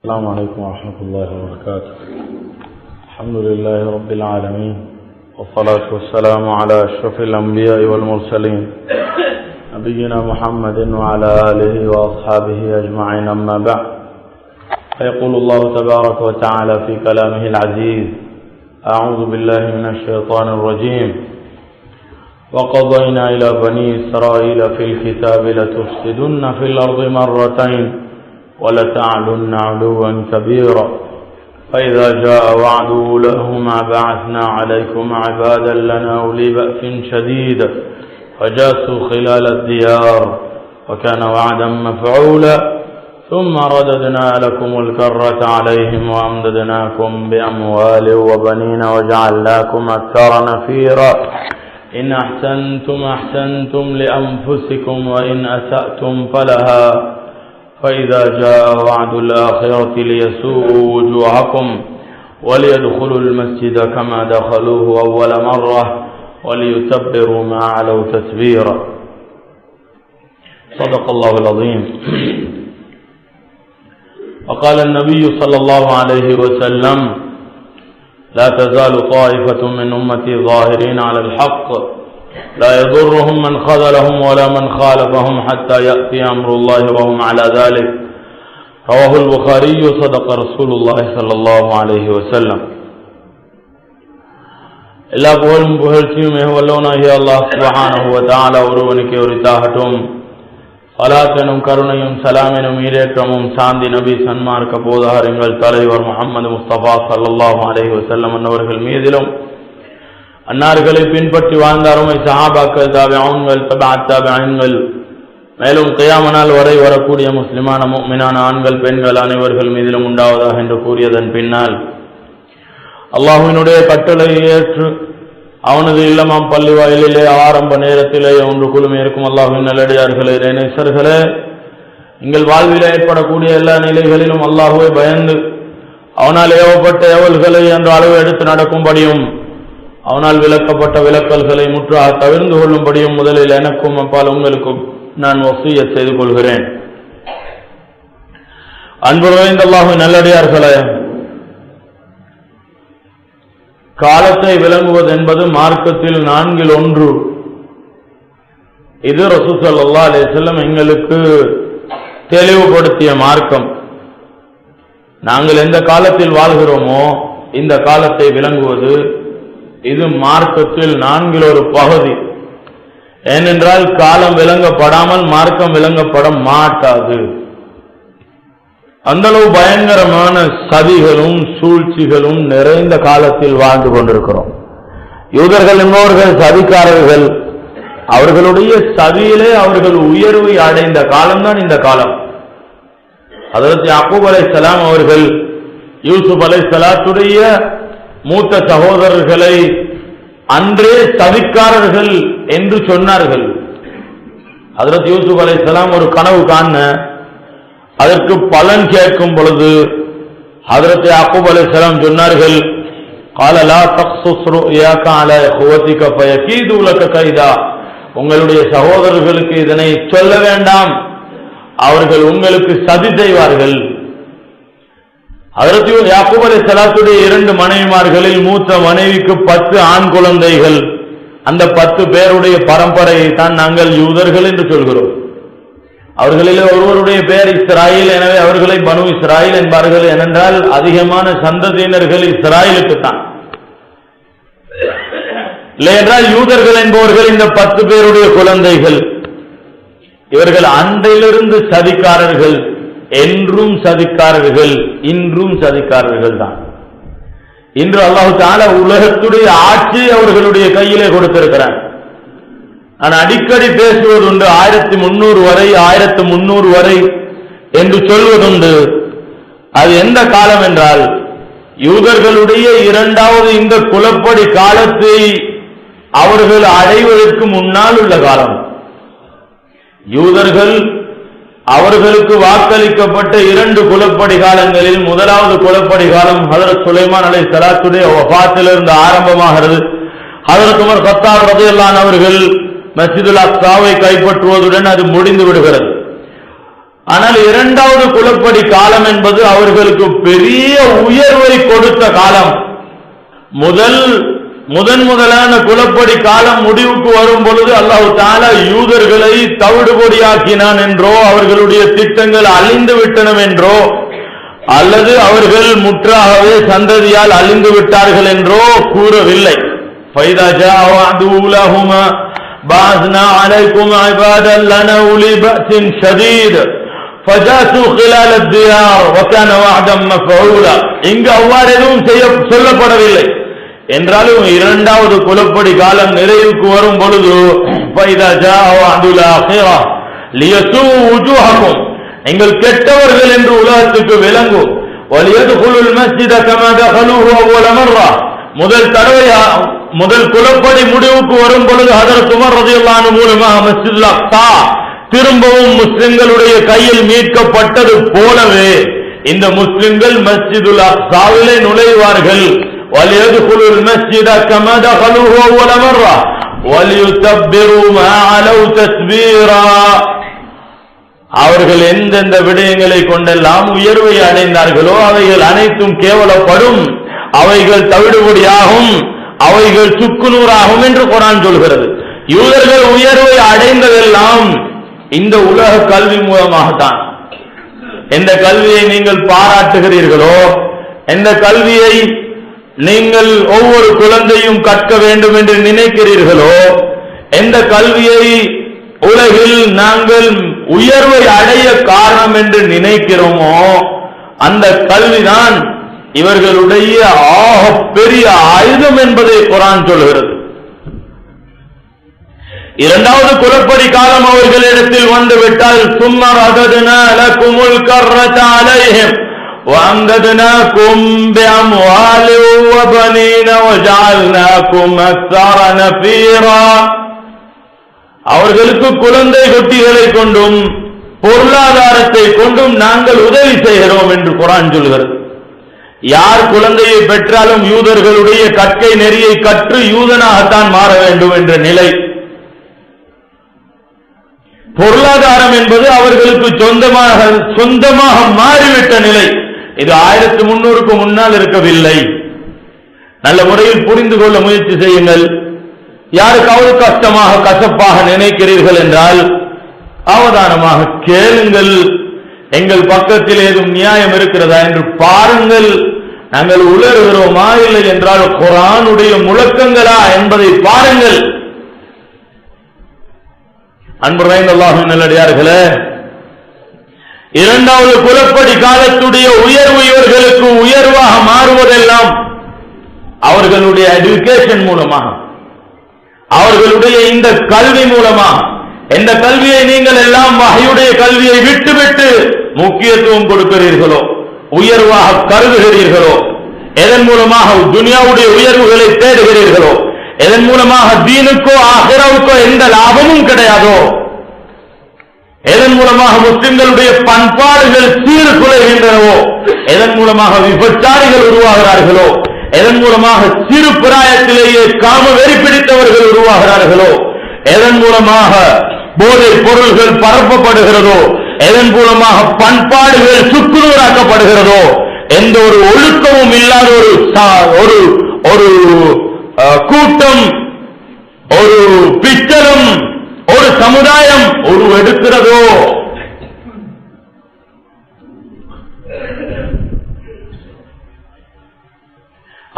السلام عليكم ورحمة الله وبركاته. الحمد لله رب العالمين، والصلاة والسلام على أشرف الأنبياء والمرسلين نبينا محمد وعلى آله وأصحابه أجمعين، أما بعد، فيقول الله تبارك وتعالى في كلامه العزيز: أعوذ بالله من الشيطان الرجيم. وقضينا إلى بني إسرائيل في الكتاب لتفسدن في الأرض مرتين ولتعلن علوا كبيرا فإذا جاء وعد أولاهما بعثنا عليكم عبادا لنا أولي بأس شديد فجاسوا خلال الديار وكان وعدا مفعولا ثم رددنا لكم الكرة عليهم وأمددناكم بأموال وبنين وجعلناكم أكثر نفيرا إن أحسنتم أحسنتم لأنفسكم وإن أسأتم فلها فإذا جاء وعد الآخرة ليسوءوا وجوهكم وليدخلوا المسجد كما دخلوه أول مرة وليتبروا ما علوا تتبيرا. صدق الله العظيم. وقال النبي صلى الله عليه وسلم: لا تزال طائفة من أمتي ظاهرين على الحق لا يضرهم من خذلهم ولا من خالفهم حتى يأتي أمر الله وهم على ذلك. رواه البخاري. صدق رسول الله صلى الله عليه وسلم. எல்லா புகழும் புகழ்ச்சியும் வல்லவனாகிய அல்லாஹ் சுப்ஹானஹு வ தஆலா ஒருவனுக்கே உரித்தாகட்டும். ஸலாத் எனும் கருணையும் சலாம் எனும் ஈரேற்றமும் சாந்தி நபி சன்மார்க்க போதகர் எங்கள் தலைவர் முஹம்மது முஸ்தபா ஸல்லல்லாஹு அலைஹி வஸல்லம் அவர்கள் மீதிலும், அன்னார்களை பின்பற்றி வாழ்ந்த அருமை சஹாபாக்கள், தாபிஊன்கள், தபஅத் தாபிஈன்கள், மேலும் கியாமத் வரை வரக்கூடிய முஸ்லிமான முஃமினான ஆண்கள் பெண்கள் அனைவர்கள் மீதிலும் உண்டாவதாக என்று கூறியதன் பின்னால், அல்லாஹ்வினுடைய கட்டளையை ஏற்று அவனது இல்லமாம் பள்ளி வாயிலே ஆரம்ப நேரத்திலே ஒன்று குழுமி இருக்கும் அல்லாஹ்வின் நல்லடியார்களே, நேசர்களே, எங்கள் வாழ்வில் ஏற்படக்கூடிய எல்லா நிலைகளிலும் அல்லாஹ்வை பயந்து அவனால் ஏவப்பட்ட ஏவல்களை என்ற அளவு எடுத்து நடக்கும்படியும் அவனால் விலக்கப்பட்ட விலக்கல்களை முற்றாக தவிர்ந்து கொள்ளும்படியும் முதலில் எனக்கும் அப்பால் உங்களுக்கும் நான் வசியத் செய்து கொள்கிறேன். அன்பு நிறைந்த அல்லாஹ்வின் நல்லடியார்களே, காலத்தை விளங்குவது என்பது மார்க்கத்தில் நான்கில் ஒன்று. இது ரசூல் ஸல்லல்லாஹு அலைஹி வஸல்லம் எங்களுக்கு தெளிவுபடுத்திய மார்க்கம். நாங்கள் எந்த காலத்தில் வாழ்கிறோமோ இந்த காலத்தை விளங்குவது இது மார்க்கத்தில் நான்கில் ஒரு பகுதி. ஏனென்றால் காலம் விளங்கப்படாமல் மார்க்கம் விளங்கப்பட மாட்டாது. அந்த அளவு பயங்கரமான சதிகளும் சூழ்ச்சிகளும் நிறைந்த காலத்தில் வாழ்ந்து கொண்டிருக்கிறோம். யூதர்கள் என்பவர்கள் சதிக்காரர்கள். அவர்களுடைய சதியிலே அவர்கள் உயர்வை அடைந்த காலம்தான் இந்த காலம். ஹஜ்ரத் யாக்கூப் அலைஹிஸ்ஸலாம் அவர்கள் யூசுப் அலைஹிஸ்ஸலாத்துடைய மூத்த சகோதரர்களை அன்றே சதிக்காரர்கள் என்று சொன்னார்கள். ஹஜ்ரத் யூசுப் அலைஹிஸ்ஸலாம் ஒரு கனவு காண அதற்கு பலன் கேட்கும் பொழுது ஹஜ்ரத் யாக்கூப் அலைஹிஸ்ஸலாம் சொன்னார்கள்: قال لا تقصص رؤياك على اخوتك فيكيدوا لك كيدا. உங்களுடைய சகோதரர்களுக்கு இதனை சொல்ல வேண்டாம், அவர்கள் உங்களுக்கு சதி செய்வார்கள். ஹஜ்ரத் யாக்கூப் அலைஹிஸ்ஸலாத்துடைய 2 மனைவிமார்களில் மூத்த மனைவிக்கு 10 ஆண் குழந்தைகள். அந்த 10 பேருடைய பரம்பரையை தான் நாங்கள் யூதர்கள் என்று சொல்கிறோம். அவர்களில் ஒருவருடைய பெயர் இஸ்ராயில். எனவே அவர்களை பனு இஸ்ராயில் என்பார்கள். ஏனென்றால் அதிகமான சந்ததியினர்கள் இஸ்ராயிலுக்கு தான். இல்லை என்றால் யூதர்கள் என்பவர்கள் இந்த 10 பேருடைய குழந்தைகள். இவர்கள் அன்றையிலிருந்து சதிக்காரர்கள், என்றும் சதிக்காரர்கள், இன்றும் சதிக்காரர்கள் தான். இன்று அல்லாஹ் தஆலா உலகத்துடைய ஆட்சி அவர்களுடைய கையிலே கொடுத்திருக்கிறார். நான் அடிக்கடி பேசுவதுண்டு, 1300 வரை 1300 வரை என்று சொல்வதுண்டு. அது எந்த காலம் என்றால் யூதர்களுடைய 2வது இந்த குலப்படி காலத்தை அவர்கள் அடைவதற்கு முன்னால் உள்ள காலம். யூதர்கள் அவர்களுக்கு வாக்களிக்கப்பட்ட 2 குலப்படி காலங்களில் முதலாவது குலப்படி காலம் ஹஜ்ரத் சுலைமான் அலைஹிஸ்ஸலாத்துடைய வஃபாத்திலிருந்து ஆரம்பமாகிறது. ஹஜ்ரத் உமர் கத்தாப் ரலியல்லாஹு அவர்கள் மஸ்ஜிதுல் அக்ஸாவை கைப்பற்றுவதுடன் அது முடிந்து விடுகிறது. ஆனால் இரண்டாவது குலப்படி காலம் என்பது அவர்களுக்கு பெரிய உயர்வை கொடுத்த காலம். முதலான குலப்படி காலம் முடிவுக்கு வரும் பொழுது அல்லாஹ் தஆலா யூதர்களை தவிடுபொடியாக்கினான் என்றோ, அவர்களுடைய திட்டங்கள் அழிந்து விட்டனவென்றோ, அல்லது அவர்கள் முற்றாகவே சந்ததியால் அழிந்து விட்டார்கள் என்றோ கூறவில்லை. فَإِذَا جَاءَ وَعْدُ أُولَاهُمَا بَعَثْنَا عَلَيْكُمْ عِبَادًا لَنَا أُولِي بَأْسٍ شَدِيدٍ فَجَاسُوا خِلَالَ الدِّيَارِ وَكَانَ وَعْدًا مَفْعُولًا. இங்கு அவ்வாறு எதுவும் சொல்லப்படவில்லை. என்றாலும் இரண்டாவது குலப்படி காலம் நிறைவுக்கு வரும் பொழுது فَإِذَا جَاءَ وَعْدُ الْآخِرَةِ لِيَسُوءُوا وُجُوهَكُمْ, நீங்கள் கெட்டவர்கள் என்று உலகத்துக்கு விளங்கும். وَلِيَدْخُلُوا الْمَسْجِدَ كَمَا دَخَلُوهُ أَوَّلَ مَرَّةٍ, முதல் குலப்படி முடிவுக்கு வரும் பொழுது ஹஜ்ரத் உமர் ரலியல்லாஹு அன்ஹு மூலமாக மஸ்ஜிதுல் அக்ஸா திரும்பவும் முஸ்லிம்களுடைய கையில் மீட்கப்பட்டது போலவே இந்த முஸ்லிம்கள் மஸ்ஜிதுல் அக்ஸாவிலே நுழைவார்கள். وَلِيَدْخُلُوا الْمَسْجِدَ كَمَا دَخَلُوهُ أَوَّلَ مَرَّةٍ وَلِيُتَبِّرُوا مَا عَلَوْا تَتْبِيرًا. அவர்கள் எந்தெந்த விடயங்களை கொண்டெல்லாம் உயர்வை அடைந்தார்களோ அவைகள் அனைத்தும் கேவலப்படும், அவைகள் தவிடுபடியாகும், அவைகள் சுக்குநூறாகும் என்று குர்ஆன் சொல்கிறது. யூதர்கள் உயர்வை அடைந்ததெல்லாம் இந்த உலக கல்வி மூலமாகத்தான். எந்த கல்வியை நீங்கள் பாராட்டுகிறீர்களோ, எந்த கல்வியை நீங்கள் ஒவ்வொரு குழந்தையும் கற்க வேண்டும் என்று நினைக்கிறீர்களோ, எந்த கல்வியை உலகில் நாங்கள் உயர்வை அடைய காரணம் என்று நினைக்கிறோமோ, அந்த கல்விதான் இவர்களுடைய பெரிய ஆயுதம் என்பதை குர்ஆன் சொல்கிறது. இரண்டாவது குலப்படி காலம் அவர்களிடத்தில் வந்துவிட்டால் ثُمَّ رَدَدْنَا لَكُمُ الْكَرَّةَ عَلَيْهِمْ وَأَمْدَدْنَاكُمْ بِأَمْوَالٍ وَبَنِينَ وَجَعَلْنَاكُمْ أَكْثَرَ نَفِيرًا. அவர்களுக்கு குழந்தை குட்டிகளை கொண்டும் பொருளாதாரத்தை கொண்டும் நாங்கள் உதவி செய்கிறோம் என்று குர்ஆன் சொல்கிறது. யார் குழந்தையை பெற்றாலும் யூதர்களுடைய கற்கை நெறியை கற்று யூதனாகத்தான் மாற வேண்டும் என்ற நிலை. பொருளாதாரம் என்பது அவர்களுக்கு சொந்தமாக மாறிவிட்ட நிலை. இது 1300க்கு முன்னால் இருக்கவில்லை. நல்ல முறையில் புரிந்து கொள்ள முயற்சி செய்யுங்கள். யாருக்காவது கஷ்டமாக கசப்பாக நினைக்கிறீர்கள் என்றால் அவதானமாக கேளுங்கள். எங்கள் பக்கத்தில் ஏதும் நியாயம் இருக்கிறதா என்று பாருங்கள். நாங்கள் உளறுகிறோமா இல்லை என்றால் குர்ஆனுடைய முழக்கங்களா என்பதை பாருங்கள். அன்புரைந்த அல்லாஹ்வின் நல்லடியார்களே, இரண்டாவது குலப்படி காலத்துடைய உயர்வு இவர்களுக்கு உயர்வாக மாறுவதெல்லாம் அவர்களுடைய எஜுகேஷன் மூலமாக, அவர்களுடைய இந்த கல்வி மூலமாக. எந்த கல்வியை நீங்கள் எல்லாம் வஹ்யுடைய கல்வியை விட்டுவிட்டு முக்கியத்துவம் கொடுக்கிறீர்களோ, உயர்வாக கருதுகிறீர்களோ, எதன் மூலமாக துனியாவுடைய உயர்வுகளை தேடுகிறீர்களோ, எதன் மூலமாக தீனுக்கோ ஆகிராவுக்கோ எந்த லாபமும் கிடையாதோ, எதன் மூலமாக முஸ்லிம்களுடைய பண்பாடுகள் சீர்குலைகின்றனவோ, எதன் மூலமாக விபச்சாரிகள் உருவாகிறார்களோ, எதன் மூலமாக சிறு பிராயத்திலேயே காம வெறி பிடித்தவர்கள் உருவாகிறார்களோ, எதன் மூலமாக போதை பொருள்கள் பரப்பப்படுகிறதோ, எதன் மூலமாக பண்பாடுகள் சுக்குநூறாக்கப்படுகிறதோ, எந்த ஒரு ஒழுக்கமும் இல்லாத ஒரு கூட்டம், ஒரு பிச்சரும், ஒரு சமுதாயம் உருவெடுக்கிறதோ,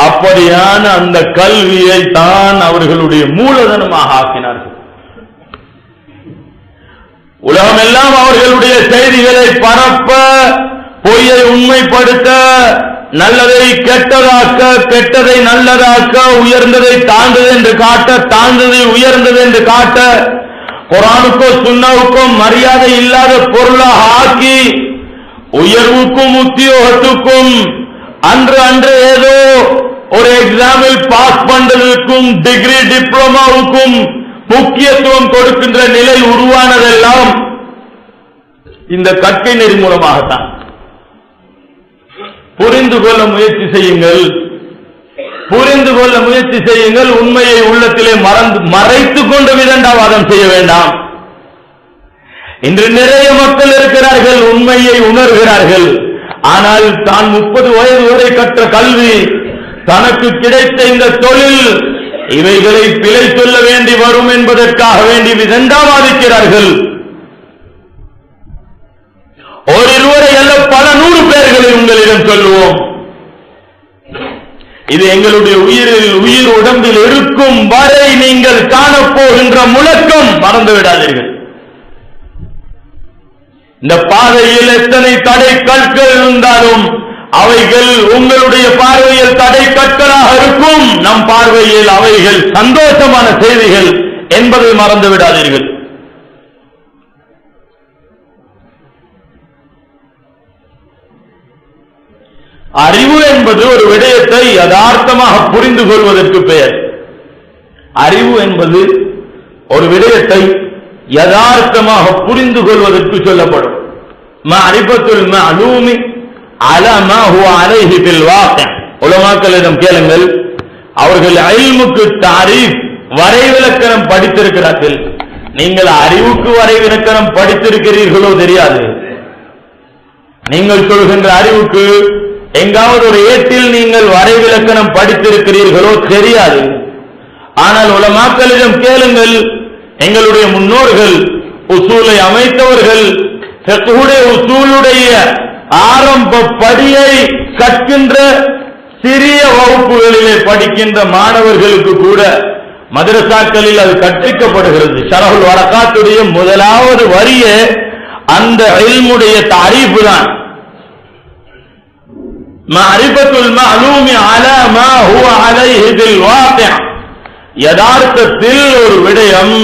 அப்படியான அந்த கல்வியை தான் அவர்களுடைய மூலதனமாக ஆக்கினார்கள். உலகமெல்லாம் அவர்களுடைய செய்திகளை பரப்ப, பொய்யை உண்மைப்படுத்த, நல்லதை கெட்டதாக்க, கெட்டதை நல்லதாக்க, உயர்ந்ததை தாழ்ந்தது என்று காட்ட, தாழ்ந்ததை உயர்ந்தது என்று காட்ட, குர்ஆனுக்கோ சுன்னாவுக்கோ மரியாதை இல்லாத பொருளாக ஆக்கி, உயர்வுக்கும் உத்தியோகத்துக்கும் அன்று ஏதோ ஒரு எக்ஸாமில் பாஸ் பண்றதுக்கும் டிகிரி டிப்ளமாவுக்கும் முக்கியத்துவம் கொடுக்கின்ற நிலை உருவானதெல்லாம் இந்த கற்கை நெறி மூலமாகத்தான். புரிந்து கொள்ள முயற்சி செய்யுங்கள், புரிந்து கொள்ள முயற்சி செய்யுங்கள். உண்மையை உள்ளத்திலே மறைத்துக் கொண்டு விதண்டாவாதம் செய்ய வேண்டாம். இன்று நிறைய மக்கள் இருக்கிறார்கள், உண்மையை உணர்கிறார்கள். ஆனால் தான் 30 வயது வரை கற்ற கல்வி, தனக்கு கிடைத்த இந்த தொழில், இவைகளை பிழை சொல்ல வேண்டி வரும் என்பதற்காக வேண்டி விதண்டாவாதிக்கிறார்கள். ஒருவரை அல்ல பல 100 பேர்களை உங்களிடம் சொல்லுவோம். இது எங்களுடைய உயிர் உடம்பில் இருக்கும் வரை நீங்கள் காணப்போகின்ற முழக்கம் மறந்துவிடாதீர்கள். இந்த பாதையில் எத்தனை தடை கற்கள் இருந்தாலும் அவைகள் உங்களுடைய பார்வையில் தடை கற்களாக இருக்கும், நம் பார்வையில் அவைகள் சந்தோஷமான செய்திகள் என்பதை மறந்துவிடாதீர்கள். அறிவு என்பது ஒரு விடயத்தை யதார்த்தமாக புரிந்து கொள்வதற்கு பெயர். அறிவு என்பது ஒரு விடயத்தை யதார்த்தமாக புரிந்து கொள்வதற்கு சொல்லப்படும். மஅரிஃபத்துல் மஅலூமி அலா மா ஹுவ அலைஹி பில் வாक़ி. உலமாக்களிடம் கேளுங்கள், அவர்கள் இல்முக்கு தாரீஃப் வரைவிலக்கணம் படித்திருக்கிறார்கள். நீங்கள் அறிவுக்கு வரைவிலக்கணம் படித்திருக்கிறீர்களோ தெரியாது. நீங்கள் சொல்கின்ற அறிவுக்கு எங்காவது ஒரு ஏட்டில் நீங்கள் வரைவிலக்கணம் படித்திருக்கிறீர்களோ தெரியாது. ஆனால் உலமாக்களிடம் கேளுங்கள், எங்களுடைய முன்னோர்கள் உசூலை அமைத்தவர்கள், ஃபிக்ஹுடைய உசூலுடைய ஆரம்ப படியை கற்கின்ற சிறிய வகுப்புகளிலே படிக்கின்ற மாணவர்களுக்கு கூட மதரசாக்களில் அது கற்பிக்கப்படுகிறது. ஷரஹுல் வரகாத்துடைய முதலாவது வரியே அந்த இல்முடைய தாரீஃப் தான். மஅரிஃபத்துல் மஅலூமி அலா மா ஹுவ அலைஹி பில் வாक़ி. யதார்த்தத்தில் ஒரு விடயம்,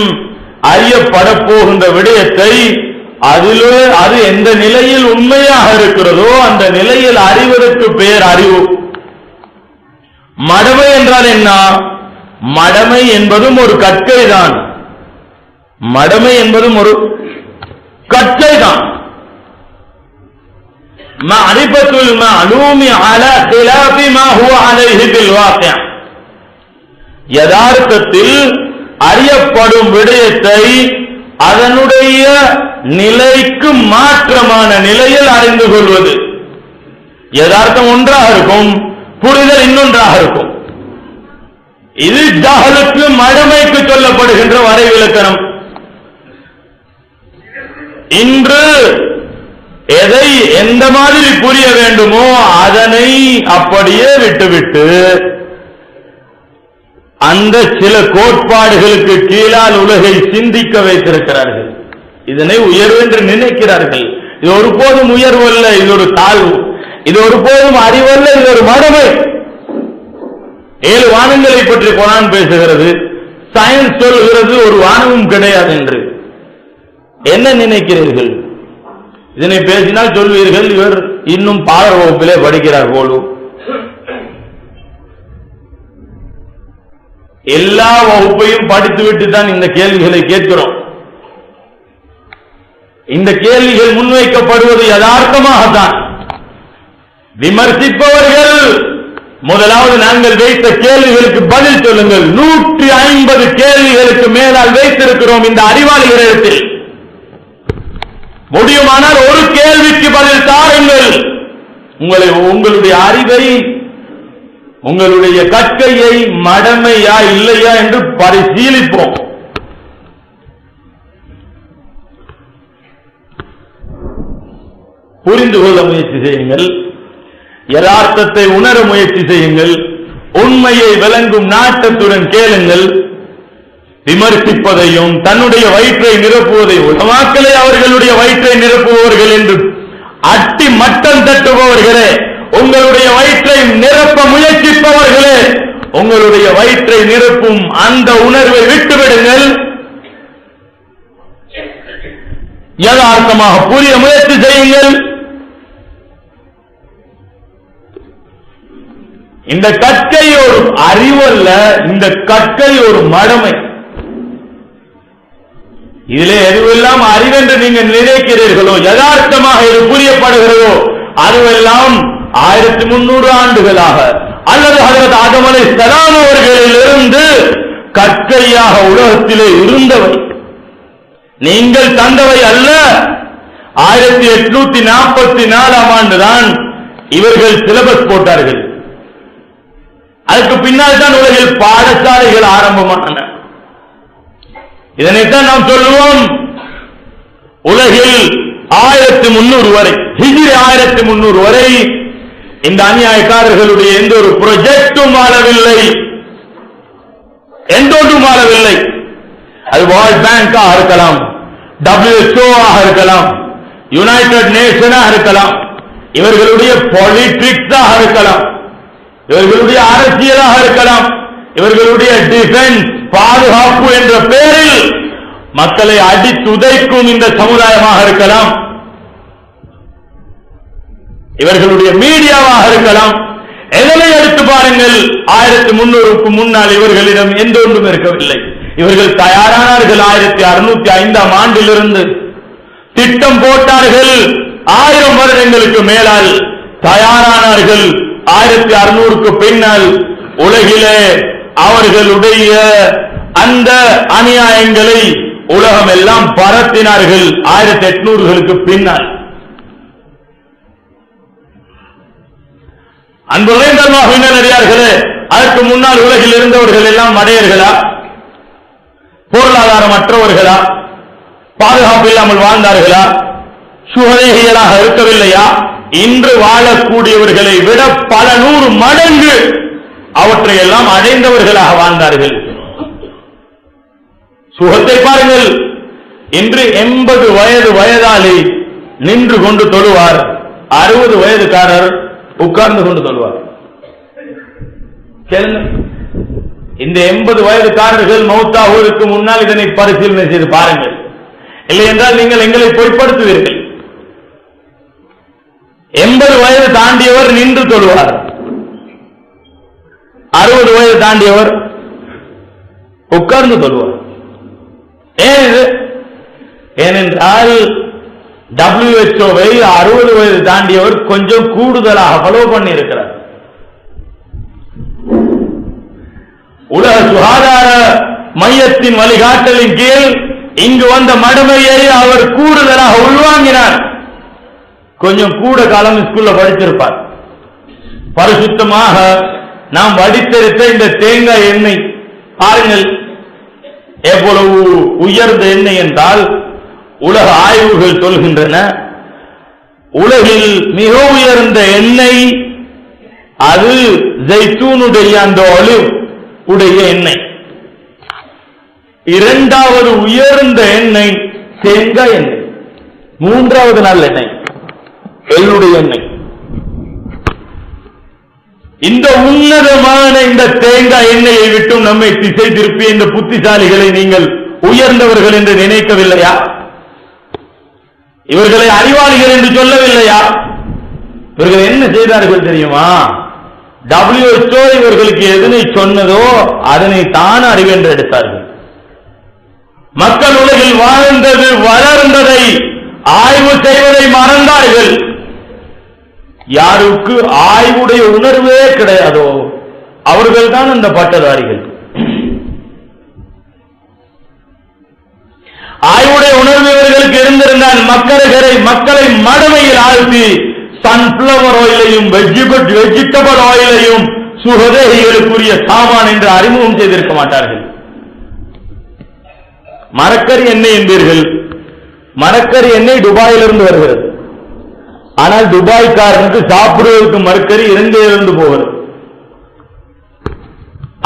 அறியப்பட போகின்ற விடயத்தை அது எந்த நிலையில் உண்மையாக இருக்கிறதோ அந்த நிலையில் அறிவதற்கு பெயர் அறிவு. மடமை என்றால் என்ன? மடமை என்பதும் ஒரு கற்கை தான். மடமை என்பதும் ஒரு கற்கை தான். மஅரிஃபத்துல் மஅலூமி அலா খিলাফி மா ஹுவ அலைஹி பில் வாक़ி. யதார்த்தத்தில் அறியப்படும் விடயத்தை அதனுடைய நிலைக்கு மாற்றமான நிலையில் அறிந்து கொள்வது. யதார்த்தம் ஒன்றாக இருக்கும், புரிதல் இன்னொன்றாக இருக்கும். இது ஜஹலுக்கு மடமைக்கு சொல்லப்படுகின்ற வரைவிலக்கணம். இன்று எதை எந்த மாதிரி புரிய வேண்டுமோ அதனை அப்படியே விட்டுவிட்டு அந்த சில கோட்பாடுகளுக்கு கீழால் உலகை சிந்திக்க வைத்திருக்கிறார்கள். இதனை உயர்வு என்று நினைக்கிறார்கள். இது ஒருபோதும் உயர்வு அல்ல, இது ஒரு தாழ்வு. இது ஒருபோதும் அறிவல்ல, இது ஒரு மடமை. 7 வானங்களை பற்றி குர்ஆன் பேசுகிறது. சயின்ஸ் சொல்கிறது ஒரு வானமும் கிடையாது என்று. என்ன நினைக்கிறீர்கள்? இதனை பேசினால் சொல்வீர்கள், இவர் இன்னும் பாடர் வகுப்பிலே படிக்கிறார் போலும். எல்லா வகுப்பையும் படித்துவிட்டு தான் இந்த கேள்விகளை கேட்கிறோம். இந்த கேள்விகள் முன்வைக்கப்படுவது யதார்த்தமாகத்தான். விமர்சிப்பவர்கள் முதலாவது நாங்கள் வைத்த கேள்விகளுக்கு பதில் சொல்லுங்கள். 150 கேள்விகளுக்கு மேலால் வைத்திருக்கிறோம் இந்த அறிவாளிகளிடத்தில். முடியுமானால் ஒரு கேள்விக்கு பதில் தாருங்கள். உங்களுடைய அறிவை, உங்களுடைய கற்கையை மடமையா இல்லையா என்று பரிசீலிப்போம். புரிந்து கொள்ள முயற்சி செய்யுங்கள். யதார்த்தத்தை உணர முயற்சி செய்யுங்கள். உண்மையை விளங்கும் நாட்டத்துடன் கேளுங்கள். விமர்சிப்பதையும் தன்னுடைய வயிற்றை நிரப்புவதை, உலமாக்களை அவர்களுடைய வயிற்றை நிரப்புபவர்கள் என்று அட்டி மட்டம் தட்டுபவர்களே, உங்களுடைய வயிற்றை நிரப்ப முயற்சிப்பவர்களே, உங்களுடைய வயிற்றை நிரப்பும் அந்த உணர்வை விட்டுவிடுங்கள். யதார்த்தமாக புரிய முயற்சி செய்யுங்கள். இந்த கற்கை ஒரு அறிவல்ல, இந்த கற்கை ஒரு மடமை. இதிலே எதுவெல்லாம் அறிவென்று நீங்கள் நினைக்கிறீர்களோ, யதார்த்தமாக இது புரியப்படுகிறதோ, அதுவெல்லாம் 1300 ஆண்டுகளாக அல்லது ஹஜ்ரத் ஆதம் அலைஹிஸ்ஸலாம் அவர்களிலிருந்து கற்கையாக உலகத்திலே இருந்தவை. நீங்கள் தந்தவை அல்ல. 1844 ஆண்டுதான் இவர்கள் சிலபஸ் போட்டார்கள். அதுக்கு பின்னால் தான் உலகில் பாடசாலைகள் ஆரம்பமானன. இதனைத்தான் நாம் சொல்லுவோம், உலகில் 1300 வரை, ஹிஜ்ரி 1300 வரை இந்த அநியாயக்காரர்களுடைய எந்த ஒரு ப்ரொஜெக்டும் ஆளவில்லை, எந்தொன்றும் ஆளவில்லை. அது வேர்ல்ட் பேங்காக இருக்கலாம், WHO ஆக இருக்கலாம், யுனைடெட் நேஷனாக இருக்கலாம், இவர்களுடைய பாலிடிக்ஸாக இருக்கலாம், இவர்களுடைய அரசியலாக இருக்கலாம், இவர்களுடைய டிஃபென்ஸ் பாதுகாப்பு என்ற பெயரில் மக்களை அடித்துதைக்கும் இந்த சமுதாயமாக இருக்கலாம், இவர்களுடைய மீடியாவாக இருக்கலாம். எதனை எடுத்து பாருங்கள், 1300க்கு முன்னால் இவர்களிடம் எந்த ஒன்றும் இருக்கவில்லை. இவர்கள் தயாரானார்கள். 1605 ஆண்டிலிருந்து திட்டம் போட்டார்கள். 1000 வருடங்களுக்கு மேலால் தயாரானார்கள். 1600க்கு பின்னால் உலகிலே அவர்களுடைய அந்த அநியாயங்களை உலகம் எல்லாம் பரத்தினார்கள். 1800களுக்கு பின்னால் அன்புள்ளே, அதற்கு முன்னால் உலகில் இருந்தவர்கள் எல்லாம் மடையர்களா, பொருளாதாரமற்றவர்களா, பாதுகாப்பு இல்லாமல் வாழ்ந்தார்களா, சுகதேகிகளாக இருக்கவில்லையா? இன்று வாழக்கூடியவர்களை விட பல 100 மடங்கு அவற்றையெல்லாம் அடைந்தவர்களாக வாழ்ந்தார்கள். சுகத்தை பாருங்கள், இன்று 80 வயது வயதாளி நின்று கொண்டு தொழுவார், 60 வயதுக்காரர் உட்கார்ந்து கொண்டு தொழுவார். இந்த 80 வயதுக்காரர்கள் மௌத்தாகுவதற்கு முன்னால் இதனை பரிசீலனை செய்து பாருங்கள். இல்லை என்றால் நீங்கள் எங்களை பொய்ப்படுத்துவீர்கள். 80 வயது தாண்டியவர் நின்று தொழுவார், 60 வயது தாண்டியவர் உட்கார்ந்து தொழுவார். ஏனென்றால் WHO-வை 60 வயது தாண்டியவர் கொஞ்சம் கூடுதலாக ஃபாலோ பண்ணி இருக்கிறார். உலக சுகாதார மையத்தின் வழிகாட்டலின் கீழ் இங்கு வந்த மடமையை அவர் கூடுதலாக உள்வாங்கினார். கொஞ்சம் கூட காலம் ஸ்கூல்ல படிச்சிருப்பார். பரிசுத்தமாக நாம் வடித்தெடுத்த இந்த தேங்காய் எண்ணெய் பாருங்கள் எவ்வளவு உயர்ந்த எண்ணெய் என்றால், உலக ஆய்வுகள் சொல்கின்றன, உலகில் மிக உயர்ந்த எண்ணெய் அது ஜைத்தூனுடைய அந்த ஒலிவ் உடைய எண்ணெய். இரண்டாவது உயர்ந்த எண்ணெய் தேங்காய் எண்ணெய். மூன்றாவது நல்ல எண்ணெய் எள்ளுடைய எண்ணெய். இந்த உன்னதமான இந்த தேங்காய் எண்ணெயை விட்டும் நம்மை திசை திருப்பிய இந்த புத்திசாலிகளை நீங்கள் உயர்ந்தவர்கள் என்று நினைக்கவில்லையா? இவர்களை அறிவாளிகள் என்று சொல்லவில்லையா? இவர்கள் என்ன செய்தார்கள் தெரியுமா? WHO இவர்களுக்கு எதனை சொன்னதோ அதனை தான் அறிவென்று எடுத்தார்கள். மக்கள் உலகில் வாழ்ந்தது வளர்ந்ததை ஆய்வு செய்வதை மறந்தார்கள். யாருக்கு ஆய்வுடைய உணர்வே கிடையாதோ அவர்கள் தான் அந்த பட்டதாரிகள். ஆய்வுடைய உணர்வு இவர்களுக்கு இருந்திருந்தால் மக்களை மடமையில் ஆழ்த்தி சன்ஃபிளவர் ஆயிலையும் வெஜிடபிள் ஆயிலையும் சுகதேகிகளுக்குரிய சாமான் என்று அறிமுகம் செய்திருக்க மாட்டார்கள். மரக்கறி எண்ணெய் என்பீர்கள். மரக்கறி எண்ணெய் துபாயிலிருந்து வருகிறது. ஆனால் துபாய்க்காரனுக்கு சாப்பிடுவதற்கு மரக்கறி இலங்கையிலிருந்து போகிறது.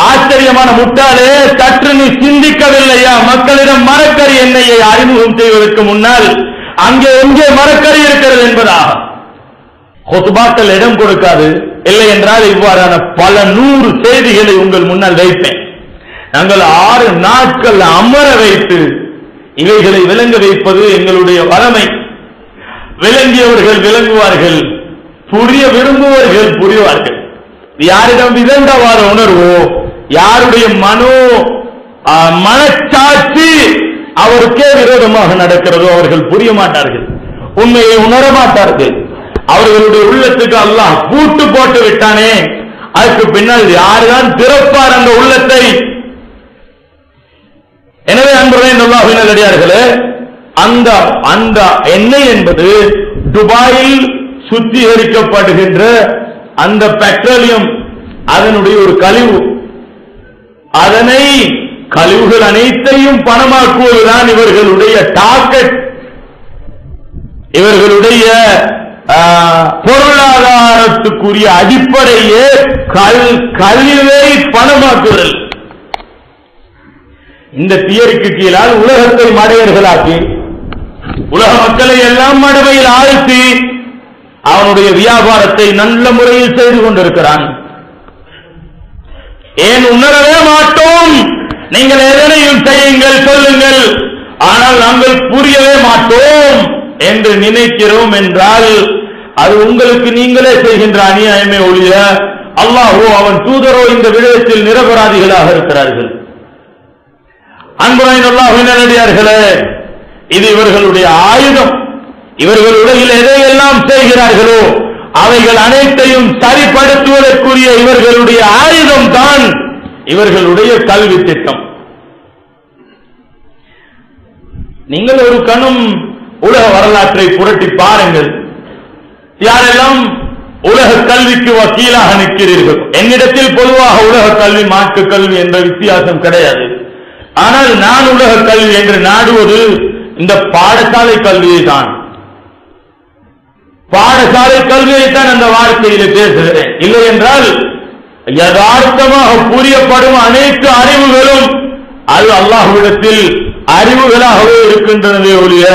ஆச்சரியமான முட்டாளே, சற்று நீ சிந்திக்கவில்லையா? மக்களிடம் மரக்கறி எண்ணெயை அறிமுகம் செய்வதற்கு முன்னால் அங்கே எங்கே மரக்கறி இருக்கிறது என்பதாக ஹுத்பாக்கள் இடம் கொடுக்காது. இல்லை என்றால் இவ்வாறான பல 100 செய்திகளை உங்கள் முன்னால் வைப்பேன். நாங்கள் 6 நாட்கள் அமர வைத்து இவைகளை விளங்க வைப்பது எங்களுடைய வளமை. விளங்கியவர்கள் விளங்குவார்கள், புரிய விரும்புவர்கள் புரிவார்கள். யாரிடம் விதண்டவாத உணர்வோ, யாருடைய மனச்சாட்சி அவருக்கே விரோதமாக நடக்கிறதோ அவர்கள் புரிய மாட்டார்கள், உண்மையை உணர மாட்டார்கள். அவர்களுடைய உள்ளத்துக்கு அல்லாஹ் பூட்டு போட்டு விட்டானே, அதுக்கு பின்னால் யாருதான் திறப்பார் அந்த உள்ளத்தை? எனவே அன்புடைய அல்லாஹ்வின் நல்லடியார்களே, அந்த அந்த எண்ணெய் என்பது துபாயில் சுத்திகரிக்கப்படுகின்ற அந்த பெட்ரோலியம், அதனுடைய ஒரு கழிவு. அதனை கழிவுகள் அனைத்தையும் பணமாக்குவதுதான் இவர்களுடைய டார்கெட். இவர்களுடைய பொருளாதாரத்துக்குரிய அடிப்படையே கழிவை பணமாக்குதல். இந்த தியரிக்கு கீழால் உலகத்தை மடையர்களாக்கி உலக மக்களை எல்லாம் மடமையில் ஆழ்த்தி அவனுடைய வியாபாரத்தை நல்ல முறையில் செய்து கொண்டிருக்கிறான். ஏன் உணரவே மாட்டோம், நீங்கள் எதனையும் செய்யுங்கள் சொல்லுங்கள், ஆனால் நாங்கள் புரியவே மாட்டோம் என்று நினைக்கிறோம் என்றால் அது உங்களுக்கு நீங்களே செய்கின்ற அநியாயமே ஒழிய அல்லாஹோ அவன் தூதரோ இந்த விடயத்தில் நிரபராதிகளாக இருக்கிறார்கள். அன்புராயின் அல்லாஹ்வின் நல்லடியார்களே, இது இவர்களுடைய ஆயுதம். இவர்கள் உலகில் எதையெல்லாம் செய்கிறார்களோ அவைகள் அனைத்தையும் சரிப்படுத்துவதற்குரிய இவர்களுடைய ஆயுதம் தான் இவர்களுடைய கல்வி திட்டம். நீங்கள் ஒரு கணம் உலக வரலாற்றை புரட்டி பாருங்கள். யாரெல்லாம் உலக கல்விக்கு வக்கீலாக நிற்கிறீர்கள்? என்னிடத்தில் பொதுவாக உலக கல்வி மாற்று கல்வி என்ற வித்தியாசம் கிடையாது. ஆனால் நான் உலக கல்வி என்று நாடுவது இந்த பாடசாலை கல்வியை தான். பாடசாலை கல்வியை தான் அந்த வார்த்தையிலே பேசுகிறேன். இல்லை என்றால் யதார்த்தமாக புரியப்படும் அனைத்து அறிவுகளும் அது அல்லாஹ்விடத்தில் அறிவுகளாகவே இருக்கின்றனவே ஒழிய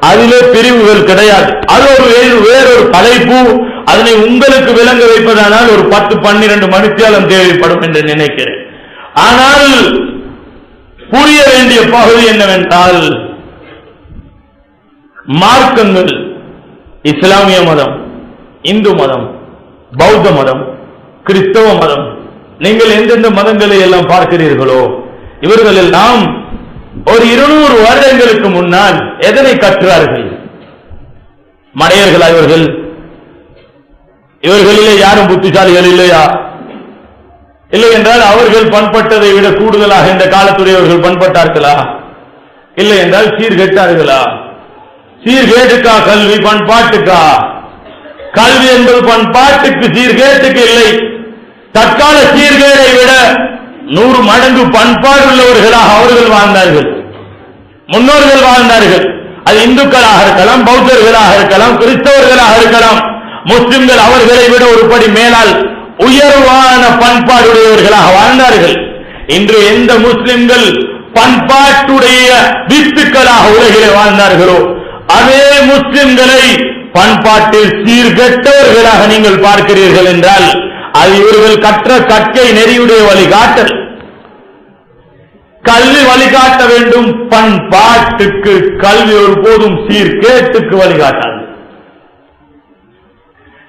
அதிலே பிரிவுகள் கிடையாது. அது ஒரு வேறொரு தலைப்பு. அதனை உங்களுக்கு விளங்க வைப்பதானால் ஒரு 10-12 மணித்தியாலம் தேவைப்படும் என்று நினைக்கிறேன். ஆனால் புரிய வேண்டிய பகுதி என்னவென்றால், மார்க்கங்கள் இஸ்லாமிய மதம், இந்து மதம், பௌத்த மதம், கிறிஸ்தவ மதம், நீங்கள் எந்தெந்த மதங்களை எல்லாம் பார்க்கிறீர்களோ இவர்கள் எல்லாம் ஒரு 200 வருடங்களுக்கு முன்னால் எதனை கற்றார்கள்? மடையர்களா இவர்கள்? இவர்களிலே யாரும் புத்திசாலிகள் இல்லையா? இல்லை என்றால் அவர்கள் பண்பட்டதை விட கூடுதலாக இந்த காலத்துடையவர்கள் பண்பட்டார்களா? இல்லை என்றால் சீர்கெட்டார்களா? சீர்கேட்டுக்கா கல்வி? பண்பாட்டுக்கா? கல்வி என்பது பண்பாட்டுக்கு சீர்கேட்டுக்கு இல்லை. தற்கால சீர்கேடை விட 100 மடங்கு பண்பாடு உள்ளவர்களாக அவர்கள் வாழ்ந்தார்கள், முன்னோர்கள் வாழ்ந்தார்கள். அது இந்துக்களாக இருக்கலாம், பௌத்தர்களாக இருக்கலாம், கிறிஸ்தவர்களாக இருக்கலாம், முஸ்லிம்கள் அவர்களை விட ஒரு படி மேலால் உயர்வான பண்பாடுடையவர்களாக வாழ்ந்தார்கள். இன்று எந்த முஸ்லிம்கள் பண்பாட்டுடைய வித்துக்களாக உலகிலே வாழ்ந்தார்களோ அதே முஸ்லிம்களை பண்பாட்டில் சீர்கெட்டவர்களாக நீங்கள் பார்க்கிறீர்கள் என்றால் அது இவர்கள் கற்ற கற்கை நெறியுடைய வழிகாட்டல். கல்வி வழிகாட்ட வேண்டும் பண்பாட்டுக்கு. கல்வி ஒருபோதும் சீர்கேட்டுக்கு வழிகாட்டாது.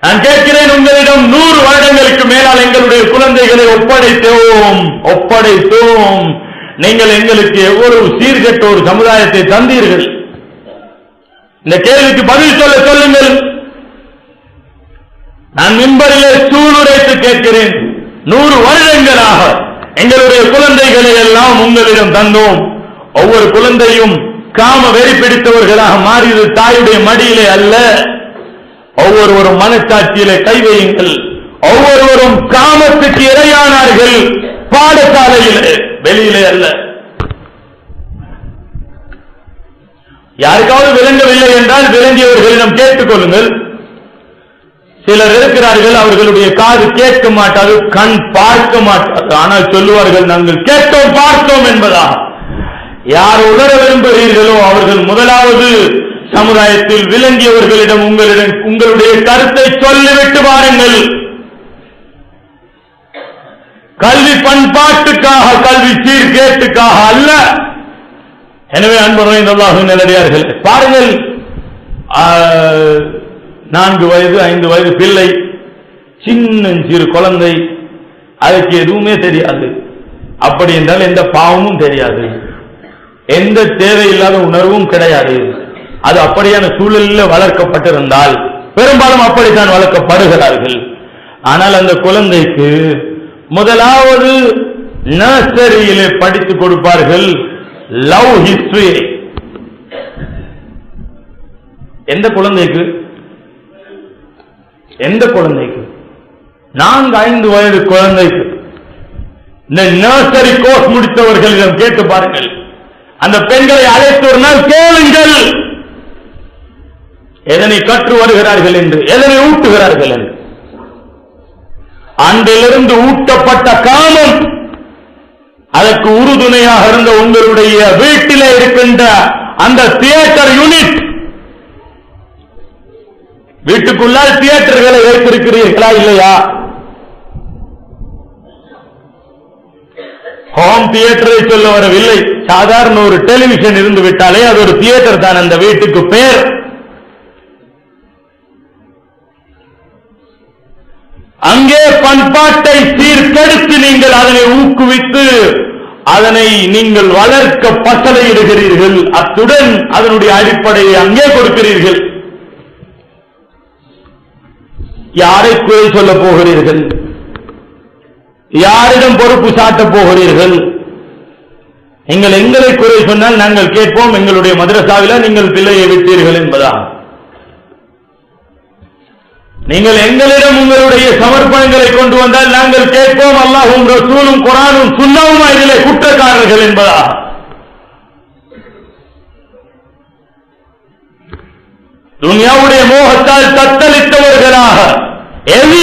நான் கேட்கிறேன் உங்களிடம், 100 வருடங்களுக்கு மேலால் எங்களுடைய குழந்தைகளை ஒப்படைத்தோம். நீங்கள் எங்களுக்கு எவ்வளவு சீர்கெட்ட ஒரு சமுதாயத்தை தந்தீர்கள்? இந்த கேள்விக்கு பதில் சொல்லுங்கள். நான் மிம்பரிலே சூளுரைத்து கேட்கிறேன், 100 வருடங்களாக எங்களுடைய குழந்தைகளை எல்லாம் உங்களிடம் தந்தோம். ஒவ்வொரு குழந்தையும் காம வெறி பிடித்தவர்களாக மாறியது தாயுடைய மடியிலே அல்ல, ஒவ்வொருவரும் மனச்சாட்சியிலே கை வையுங்கள். ஒவ்வொருவரும் காமத்துக்கு இரையானார்கள், பாடசாலையிலே, வெளியிலே அல்ல. யாருக்காவது விளங்கவில்லை என்றால் விளங்கியவர்களிடம் கேட்டுக் கொள்ளுங்கள். சிலர் இருக்கிறார்கள், அவர்களுடைய காது கேட்க மாட்டாது, கண் பார்க்க மாட்டாது, ஆனால் சொல்லுவார்கள் நாங்கள் கேட்டோம் பார்த்தோம் என்பதா. யார் உணர விரும்புகிறீர்களோ அவர்கள் முதலாவது சமுதாயத்தில் விளங்கியவர்களிடம் உங்களுடைய கருத்தை சொல்லிவிட்டு வாருங்கள். கல்வி பண்பாட்டுக்காக, கல்வி சீர்கேட்டுக்காக அல்ல. எனவே அன்புரையின் அல்லாஹ்வின் நல்லடியார்களே, பாருங்கள், 4 வயது 5 வயது பிள்ளை, சிறு குழந்தை, அதுக்கு எதுவுமே தெரியாது. அப்படி என்றால் எந்த பாவமும் தெரியாது, எந்த தேவையில்லாத உணர்வும் கிடையாது. அது அப்படியான சூழலில் வளர்க்கப்பட்டிருந்தால் பெரும்பாலும் அப்படித்தான் வளர்க்கப்படுகிறார்கள். ஆனால் அந்த குழந்தைக்கு முதலாவது நர்சரியிலே படித்துக் கொடுப்பார்கள் லவ் ஹிஸ்டரி. எந்த குழந்தைக்கு? 4-5 வயது குழந்தைக்கு. இந்த நர்சரி கோர்ஸ் முடித்தவர்களிடம் கேட்டு பாருங்கள். அந்த பெண்களை அழைத்து ஒரு நாள் கேளுங்கள், எதனை கற்று வருகிறார்கள் என்று, எதனை ஊட்டுகிறார்கள் என்று. அன்றிலிருந்து ஊட்டப்பட்ட காமம், அதற்கு உறுதுணையாக இருந்த உங்களுடைய வீட்டிலே இருக்கின்ற அந்த தியேட்டர் யூனிட், வீட்டுக்குள்ளால் தியேட்டர்களை வைத்திருக்கிறீர்களா இல்லையா? ஹோம் தியேட்டரை சொல்ல வரவில்லை, சாதாரண ஒரு டெலிவிஷன் இருந்து விட்டாலே அது ஒரு தியேட்டர் தான் அந்த வீட்டுக்கு பேர். அங்கே பண்பாட்டை சீர்கெடுத்து நீங்கள் அதனை ஊக்குவித்து அதனை நீங்கள் வளர்க்க பசலையிடுகிறீர்கள். அத்துடன் அதனுடைய அடிப்படையை அங்கே கொடுக்கிறீர்கள். யாரை குறை சொல்ல போகிறீர்கள்? யாரிடம் பொறுப்பு சாட்டப் போகிறீர்கள்? நீங்கள் எங்களை குறை சொன்னால் நாங்கள் கேட்போம், எங்களுடைய மதரசாவில நீங்கள் பிள்ளையை விட்டீர்கள் என்பதா? நீங்கள் எங்களிடம் உங்களுடைய சமர்ப்பணங்களை கொண்டு வந்தால் நாங்கள் கேட்போம், அல்லாஹ்வும் ரசூலும் குர்ஆனும் சுன்னவும் இதிலே குற்றக்காரர்கள் என்பதா? துன்யாவுடைய மோகத்தால் தத்தளித்தவர்களாக எது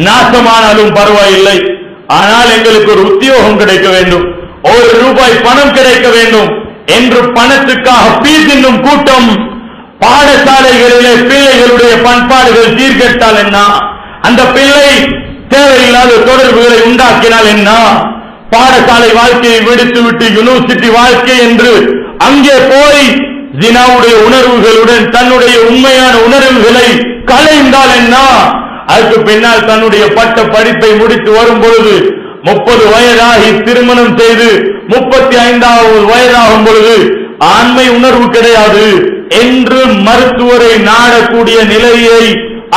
நாசமானாலும் பரவாயில்லை, ஆனால் எங்களுக்கு ஒரு உத்தியோகம் கிடைக்க வேண்டும், ₹1 பணம் கிடைக்க வேண்டும் என்று பணத்துக்காக பீதின்னும் கூட்டம் பாடசாலைகளிலே பிள்ளைகளுடைய பண்பாடுகள் சீர்கெட்டால் என்ன? அந்த பிள்ளை தேவையில்லாத தொடர்புகளை உண்டாக்கினால் என்ன? பாடசாலை வாழ்க்கையை விடுத்துவிட்டு யூனிவர்சிட்டி வாழ்க்கை என்று அங்கே போய் ஜினாவுடைய உணர்வுகளுடன் தன்னுடைய உண்மையான உணர்வுகளை கலைந்தால் என்ன? அதுக்கு பின்னால் தன்னுடைய பட்ட படிப்பை முடித்து வரும் பொழுது 30 வயதாகி திருமணம் செய்து 35வது வயதாகும் பொழுது ஆண்மை உணர்வு கிடையாது என்று மருத்துவரை நாடக்கூடிய நிலையை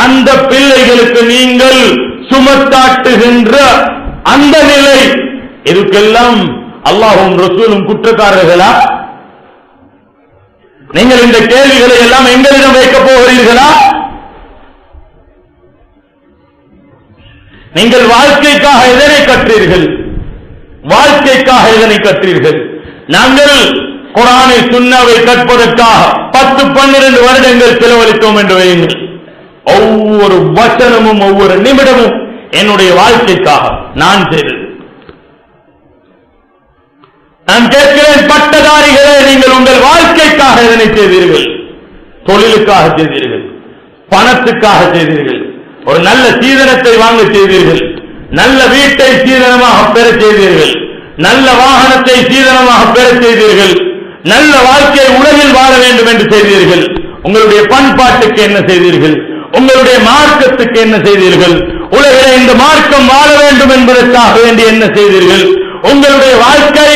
அந்த பிள்ளைகளுக்கு நீங்கள் சுமத்தாட்டுகின்ற அந்த நிலை, இதுக்கெல்லாம் அல்லாஹ்வும் ரசூலும் குற்றக்காரர்களா? நீங்கள் இந்த கேள்விகளை எல்லாம் எங்களிடம் வைக்கப் போகிறீர்களா? நீங்கள் வாழ்க்கைக்காக எதனை கற்றீர்கள்? வாழ்க்கைக்காக எதனை கற்றீர்கள்? நாங்கள் குர்ஆனை சுன்னாவை கற்பதற்காக 10-12 வருடங்கள் செலவழித்தோம் என்று வையுங்கள். ஒவ்வொரு வசனமும் ஒவ்வொரு நிமிடமும் என்னுடைய வாழ்க்கைக்காக நான் செய்தது. நான் கேட்கிறேன், பட்டதாரிகளே, நீங்கள் உங்கள் வாழ்க்கைக்காக எதனை செய்தீர்கள்? தொழிலுக்காக செய்தீர்கள், பணத்துக்காக செய்தீர்கள், ஒரு நல்ல சீதனத்தை வாங்க செய்தீர்கள், நல்ல வீட்டை சீதனமாக பெற செய்தீர்கள், நல்ல வாகனத்தை சீதனமாக பெற செய்தீர்கள், நல்ல வாழ்க்கை உலகில் வாழ வேண்டும் என்று செய்தீர்கள். உங்களுடைய பண்பாட்டுக்கு என்ன செய்தீர்கள்? உங்களுடைய மார்க்கத்துக்கு என்ன செய்தீர்கள்? உலகில் இந்த மார்க்கம் வாழ வேண்டும் என்பதற்காக வேண்டி என்ன செய்தீர்கள்? உங்களுடைய வாழ்க்கை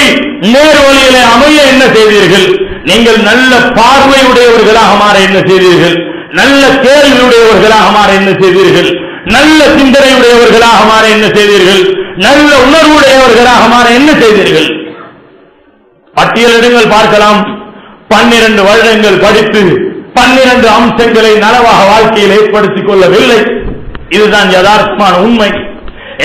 நேர்வழியிலே அமைய என்ன செய்தீர்கள்? நீங்கள் நல்ல பார்வையுடையவர்களாக மாற என்ன செய்தீர்கள்? நல்ல கேள்வியுடையவர்களாக மாற என்ன செய்தீர்கள்? நல்ல சிந்தனையுடையவர்களாக மாற என்ன செய்தீர்கள்? நல்ல உணர்வுடையவர்களாக மாற என்ன செய்தீர்கள்? பட்டியலிடுங்கள் பார்க்கலாம். 12 வருடங்கள் படித்து 12 அம்சங்களை நனவாக வாழ்க்கையில் ஏற்படுத்திக் கொள்ளவில்லை. இதுதான் யதார்த்தமான உண்மை.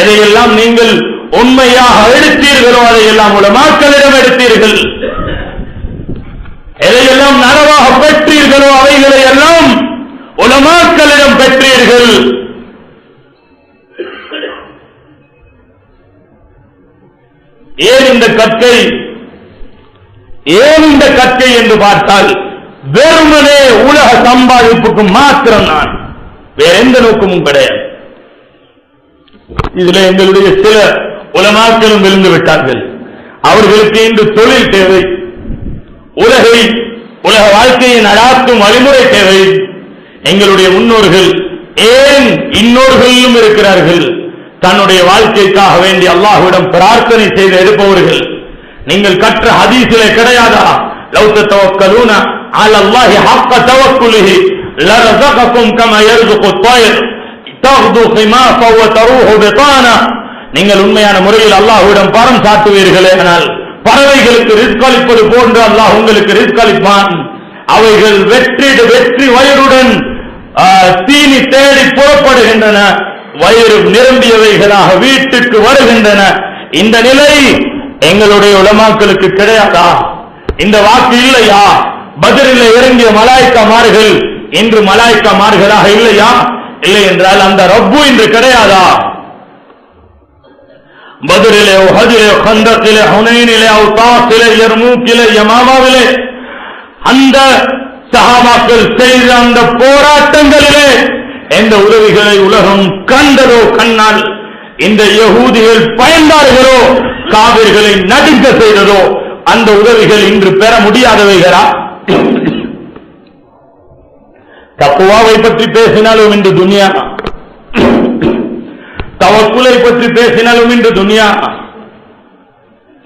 எதையெல்லாம் நீங்கள் உண்மையாக எடுத்தீர்களோ அதையெல்லாம் உலமாக்களிடம் எடுத்தீர்கள். எதையெல்லாம் நனவாக பெற்றீர்களோ அவைகளை எல்லாம் உலமாக்களிடம் பெற்றீர்கள். ஏன் இந்த கற்கை என்று பார்த்தால் வெறுமனே உலக சம்பாதிப்புக்கு மாத்திரம் தான், வேற எந்த நோக்கமும் கிடையாது. இதில் எங்களுடைய சில உலமாக்களும் விழுந்து விட்டார்கள். அவர்களுக்கு இன்று தொழில் தேவை, உலக வாழ்க்கையை நடாத்தும் வழிமுறை தேவை. எங்களுடைய முன்னோர்கள் ஏன் இன்னொருகளிலும் இருக்கிறார்கள், தன்னுடைய வாழ்க்கைக்காக வேண்டி அல்லாஹ்விடம் பிரார்த்தனை செய்து எடுப்பவர்கள். நீங்கள் கற்ற ஹதீஸிலே கிடையாதா? லவ் ததவக்கலூன அலல்லாஹி ஹக்க தவக்குலிஹி லரஸககும் கமா யர்ஸுகு த்வைர் தக்து ஸிமாஸ வ தரூஹு பிதானா. நீங்கள் உண்மையான முறையில் அல்லாஹ்விடம் பரம் சாட்டுவீர்களே, ஆனால் பறவைகளுக்கு ரிஸ்க் அளிப்பது போன்று அல்லாஹ் உங்களுக்கு ரிஸ்க் அளிப்பான். அவைகள் வெற்றி வயிறுடன் தீனி தேடி புறப்படுகின்றன, வயிறு நிரம்பியவைகளாக வீட்டுக்கு வருகின்றன. இந்த நிலை எங்களுடைய உலமாக்களுக்கு கிடையாதா? இந்த வாக்கு இல்லையா? பத்ரிலே இறங்கிய மலாய்க்காமார்கள் இன்று மலாய்க்காமார்களாக இல்லையா? இல்லை என்றால் அந்த ரப்பு இன்று கிடையாதா? பத்ரிலே, உஹதிலே, கந்தத்திலே, ஹுனைனிலே, அவுதாஸிலே, யர்மூக்கிலே, யமாமாவிலே அந்த சஹாபாக்கள் செய்த அந்த போராட்டங்களிலே எந்த உதவிகளை உலகம் கண்டதோ, கண்ணால் இந்த யஹூதிகள் பயந்தார்களோ, காவிர்களை நடுங்க செய்ததோ, அந்த உதவிகள் இன்று பெற முடியாதவைகளா? தக்வாவை பற்றி பேசினாலும் இன்று துனியா, தவக்குலை பற்றி பேசினாலும் இன்று துனியா,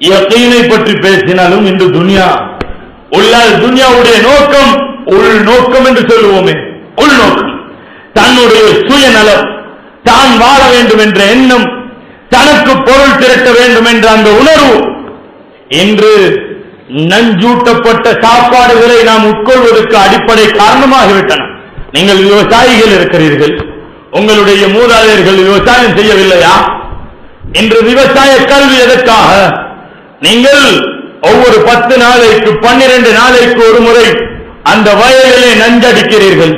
யகீனை பற்றி பேசினாலும் இன்று துனியா. உள்ளால் துனியாவுடைய நோக்கம் உள்நோக்கம் என்று சொல்லுவோமே, உள்நோக்கம், தன்னுடைய சுயநலம், தான் வாழ வேண்டும் என்ற எண்ணம், தனக்கு பொருள் திரட்ட வேண்டும் என்ற அந்த உணர்வு இன்று நஞ்சூட்டப்பட்ட சாப்பாடுகளை நாம் உட்கொள்வதற்கு அடிப்படை காரணமாகிவிட்டன. நீங்கள் விவசாயிகள் இருக்கிறீர்கள், உங்களுடைய மூதாதையர்கள் விவசாயம் செய்யவில்லையா? இன்று விவசாய கல்வி எதற்காக? நீங்கள் ஒவ்வொரு 10 நாளைக்கு 12 நாளைக்கு ஒரு முறை அந்த வயலிலே நஞ்சடிக்கிறீர்கள்.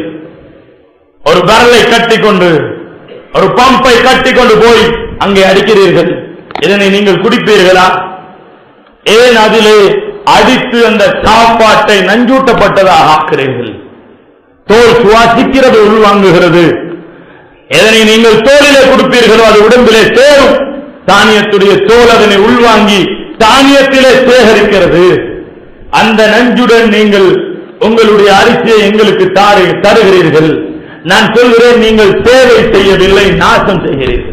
ஒரு பரலை கட்டிக்கொண்டு, ஒரு பம்பை கட்டிக்கொண்டு போய் அங்கே அடிக்கிறீர்கள். இதனை நீங்கள் குடிப்பீர்களா? ஏன் அதிலே அடித்து அந்த சாப்பாட்டை நஞ்சூட்டப்பட்டதாக ஆக்கிறீர்கள்? தோல் சுவாசிக்கிறது, உள்வாங்குகிறது. எதனை நீங்கள் தோலிலே கொடுப்பீர்களோ அது உடம்பிலே சேரும். தானியத்துடைய தோல் அதனை உள்வாங்கி தானியத்திலே சேகரிக்கிறது. அந்த நஞ்சுடன் நீங்கள் உங்களுடைய அரிசியை எங்களுக்கு தருகிறீர்கள். நான் சொல்கிறேன், நீங்கள் சேவை செய்யவில்லை, நாசம் செய்கிறீர்கள்.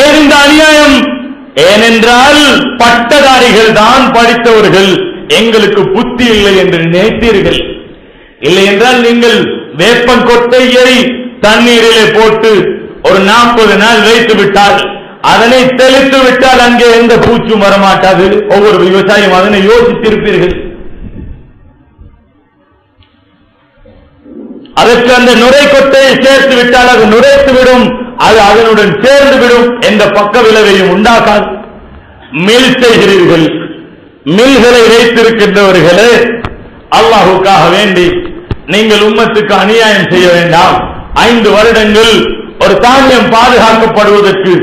ஏன் இந்த அநியாயம்? ஏனென்றால் பட்டதாரிகள் தான் படித்தவர்கள், எங்களுக்கு புத்தி இல்லை என்று நினைத்தீர்கள். இல்லை என்றால் நீங்கள் வேப்பங்கொட்டையை தண்ணீரிலே போட்டு ஒரு 40 நாள் வைத்து விட்டால், அதனை தெளித்து விட்டால் அங்கே எந்த பூச்சும் வரமாட்டாது. ஒவ்வொரு விவசாயம் அதனை யோசித்திருப்பீர்கள். அதற்கு அந்த நுரை கொட்டையை சேர்த்து விட்டால் அது நுரைத்துவிடும், அது அதனுடன் சேர்ந்து விடும், எந்த பக்க விளைவையும் உண்டாக்காது. மில் செய்கிறீர்கள். மில்களை வைத்திருக்கின்றவர்களே, அல்லாஹுக்காக வேண்டி நீங்கள் உம்மத்துக்கு அநியாயம் செய்ய வேண்டாம். 5 வருடங்கள் ஒரு தானியம் பாதுகாக்கப்படுவதற்கு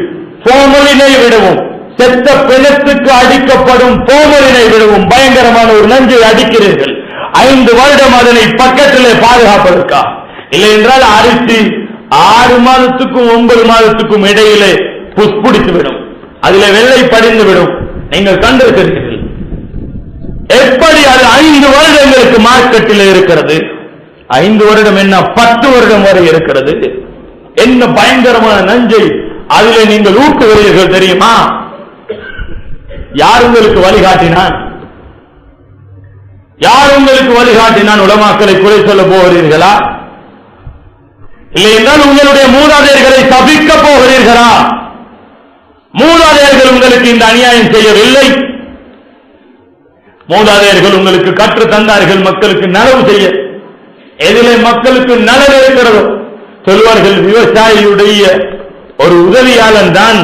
போமலினை விடவும், செத்த பிணத்துக்கு அடிக்கப்படும் போமலினை விடவும் பயங்கரமான ஒரு நஞ்சை அடிக்கிறீர்கள். 5 வருடம் அதனை பக்கத்திலே பாதுகாப்பதற்கா? இல்லை என்றால் அரிசி 6 மாதத்துக்கும் 9 மாதத்துக்கும் இடையிலே புஷ்பிடித்துவிடும், அதிலே வெள்ளை படிந்துவிடும். நீங்கள் கண்டிருக்கிறீர்கள். எப்படி அது 5 வருடங்களுக்கு மார்க்கெட்டில் இருக்கிறது? 5 வருடம் என்ன, 10 வருடம் வரை இருக்கிறது. என்ன பயங்கரமான நஞ்சை அதிலே நீங்கள் ஊட்டுகிறீர்கள் தெரியுமா? யார் உங்களுக்கு வழிகாட்டினான்? யார் உங்களுக்கு வழிகாட்டினான்? உலமாக்களை குறை சொல்ல போகிறீர்களா? இல்லை என்றால் உங்களுடைய மூதாதையர்களை சபிக்க போகிறீர்களா? மூதாதையர்கள் உங்களுக்கு இந்த அநியாயம் செய்யவில்லை. மூதாதையர்கள் உங்களுக்கு கற்று தந்தார்கள் மக்களுக்கு நலவு செய்ய. எதிலே மக்களுக்கு நலவு இருக்கிறதோ சொல்வார்கள், விவசாயியுடைய ஒரு உதவியாளன் தான்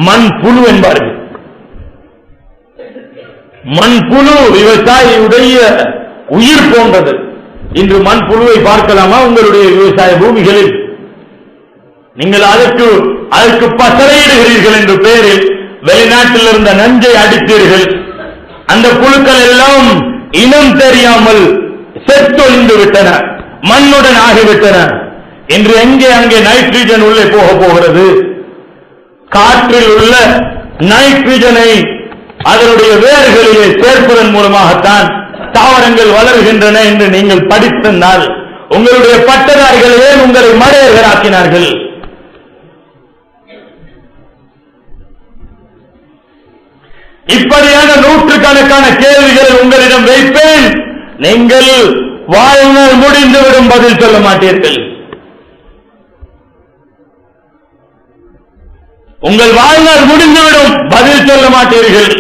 மண் புழு என்பார்கள். மண் புழு விவசாயியுடைய உயிர் போன்றது. இன்று மண் புழுவை பார்க்கலாமா உங்களுடைய விவசாய பூமிகளில்? நீங்கள் அதற்கு பசறையிடுகிறீர்கள் என்ற பெயரில் வெளிநாட்டில் இருந்த நஞ்சை அடித்தீர்கள். அந்த புழுக்கள் எல்லாம் இனம் தெரியாமல் செத்தொழிந்து விட்டன, மண்ணுடன் ஆகிவிட்டன. இன்று எங்கே அங்கே நைட்ரஜன் உள்ளே போக போகிறது. காற்றில் உள்ள நைட்ரஜனை அதனுடைய வேர்களிலே சேர்ப்பதன் மூலமாகத்தான் தாவரங்கள் வளர்கின்றன என்று நீங்கள் படித்தனால் உங்களுடைய பட்டதாரிகள் ஏன் உங்களை மடையர்களாக்கினார்கள்? இப்படியான நூற்றுக்கணக்கான கேள்விகளை உங்களிடம் வைப்பேன். நீங்கள் வாழ்நாள் முடிந்துவிடும் பதில் சொல்ல மாட்டீர்கள். உங்கள் வாழ்நாள் முடிந்துவிடும், பதில் சொல்ல மாட்டீர்கள்.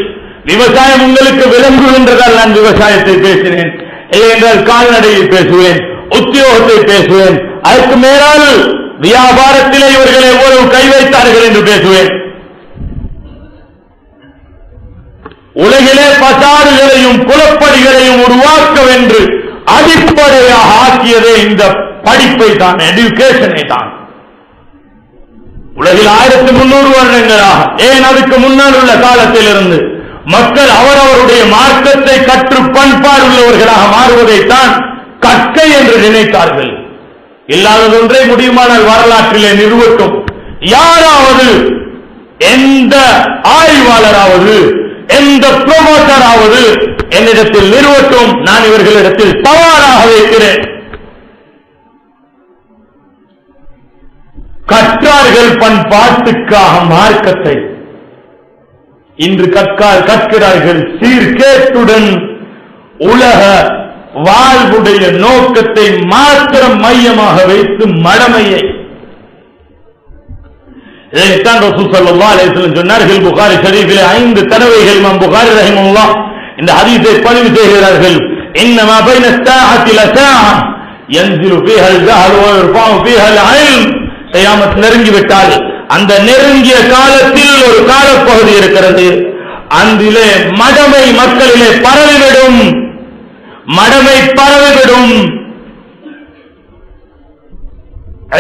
விவசாயம் உங்களுக்கு விளங்குகின்றதால் நான் விவசாயத்தை பேசினேன், இல்லை என்றால் கால்நடையை பேசுவேன், உத்தியோகத்தை பேசுவேன், அதற்கு மேலால் வியாபாரத்திலே இவர்கள் எவ்வளவு கை வைத்தார்கள் என்று பேசுவேன். உலகிலே பசாறுகளையும் குலப்படிகளையும் உருவாக்கவென்று அடிப்படையாக ஆக்கியதே இந்த படிப்பை தான், எஜுகேஷனை தான். உலகில் 1300 வருடங்களாக, ஏன் அதுக்கு முன்னால் உள்ள காலத்தில் இருந்து மக்கள் அவரவருடைய மார்க்கத்தை கற்று பண்பாடுள்ளவர்களாக மாறுவதைத்தான் கற்கை என்று நினைத்தார்கள். இல்லாததொன்றை முடியுமானால் வரலாற்றிலே நிறுவட்டும். யாராவது, எந்த ஆய்வாளராவது, எந்த புரோமோட்டராவது என்னிடத்தில் நிறுவட்டும், நான் இவர்களிடத்தில் சவாலாக வைக்கிறேன். கற்றார்கள் பண்பாட்டுக்காக மார்க்கத்தை, இன்று கற்கிறார்கள் சீர்கேட்டுடன் உலக வாழ்வுடைய நோக்கத்தை மாத்திரம் மையமாக வைத்து மடமையை. இதைத்தான் ரசூல் ஸல்லல்லாஹு அலைஹி வஸல்லம் சொன்னார்கள். புகாரி ஷரீஃபிலே 5 தடவைகள் இமாம் புகாரி ரஹிமஹுல்லாஹ் இந்த ஹதீஸை பதிவு செய்கிறார்கள். இன்னமா பைன ஸாஅத்தி லஸாஅ யன்ஸிலு ஃபீஹா அல்-ஜஹல் வ யர்ஃபஉ ஃபீஹா அல்-இல்ம். கியாமத் நெருங்கிவிட்டால் அந்த நெருங்கிய காலத்தில் ஒரு காலப்பகுதி இருக்கிறது, அதிலே மடமை மக்களிலே பரவிவிடும், மடமை பரவிவிடும்,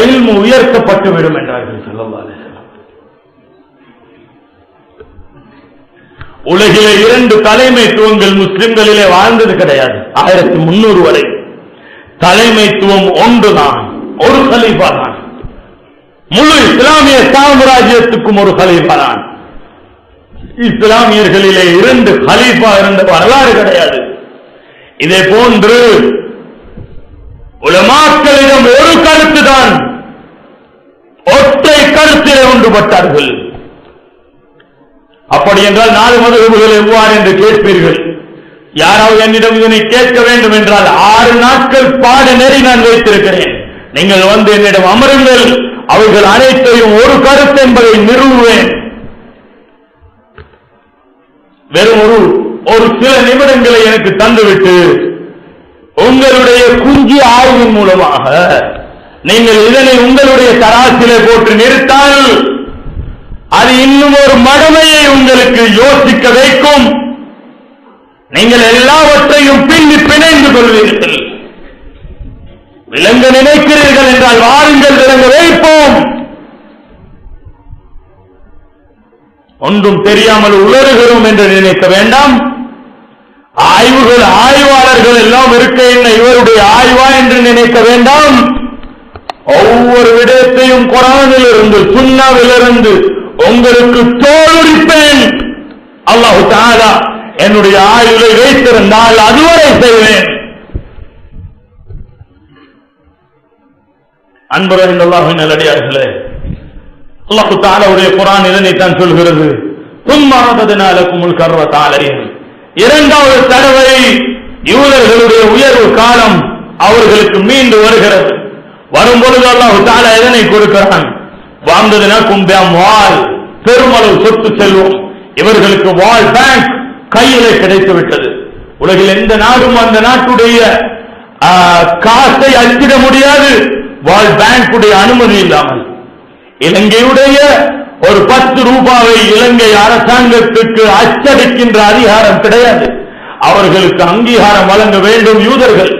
இல்மு உயர்த்தப்பட்டுவிடும் என்றார்கள் ஸல்லல்லாஹு அலைஹி வஸல்லம். உலகிலே 2 தலைமைத்துவங்கள் முஸ்லிம்களிலே வாழ்ந்தது கிடையாது. 1300 வரை தலைமைத்துவம் ஒன்றுதான், ஒரு கலீஃபா தான். முழு இஸ்லாமிய சாம்ராஜ்யத்துக்கும் ஒரு கலீஃபா தான். இஸ்லாமியர்களிலே 2 கலீஃபா இருந்த வரலாறு கிடையாது. இதே போன்று உலமாக்களிடம் ஒரு கருத்து தான், ஒற்றை கருத்திலே ஒன்றுபட்டார்கள். அப்படி என்றால் 4 மதுஹபுகள் எவ்வாறு என்று கேட்பீர்கள். யாராவது என்னிடம் இதனை கேட்க வேண்டும் என்றால் 6 நாட்கள் பாடநெறி நான் வைத்திருக்கிறேன். நீங்கள் வந்து என்னிடம் அமருங்கள், அவர்கள் அனைத்தையும் ஒரு கருத்து என்பதை நிறுவுவேன். வெறும் ஒரு சில நிமிடங்களை எனக்கு தந்துவிட்டு உங்களுடைய குஞ்சி ஆய்வின் மூலமாக நீங்கள் இதனை உங்களுடைய தராசிலே போட்டு நிறுத்தால் அது இன்னும் ஒரு மடமையை உங்களுக்கு யோசிக்க வைக்கும். நீங்கள் எல்லாவற்றையும் பின்னி பிணைந்து கொள்வீர்கள். விளங்க நினைக்கிறீர்கள் என்றால் வாருங்கள், விளங்க வைப்போம். ஒன்றும் தெரியாமல் உளறுகிறோம் என்று நினைக்க வேண்டாம். ஆய்வுகள், ஆய்வாளர்கள் எல்லாம் இருக்க என்ன இவருடைய ஆய்வா என்று நினைக்க வேண்டாம். ஒவ்வொரு விடயத்தையும் குர்ஆனில் இருந்து சுன்னாவில் இருந்து உங்களுக்கு தோலுரிப்பேன். அல்லாஹ் தஆலா என்னுடைய ஆய்வை வைத்திருந்தால் அதுவரை செய்வேன். அன்புடன் அல்லாஹ்வின் நல்லடியார்களே, அல்லாஹ் தஆலாவுடைய குர்ஆன் இதனைத்தான் சொல்கிறது. சும்மா ரதத்னா லகுமுல் கர்ரத அலைஹிம். 2வது தடவை யூதர்களுடைய உயர்வு காலம் அவர்களுக்கு மீண்டு வருகிறது. வரும்பொழுது அல்லாஹ் தஆலா இதனை கொடுக்கிறான். வாழ்ந்ததுனா கும்பியாம் வால், பெருமளவு சொத்து செல்வம் இவர்களுக்கு வால் பேங்க் கையிலே கிடைத்து விட்டது. உலகில் எந்த நாடும் அந்த நாட்டுடைய காசை அச்சிட முடியாது வால் பேங்குடைய அனுமதி இல்லாமல். இலங்கையுடைய ஒரு 10 ரூபாவை இலங்கை அரசாங்கத்துக்கு அச்சடிக்கின்ற அதிகாரம் கிடையாது. அவர்களுக்கு அங்கீகாரம் வழங்க வேண்டும் யூதர்கள்.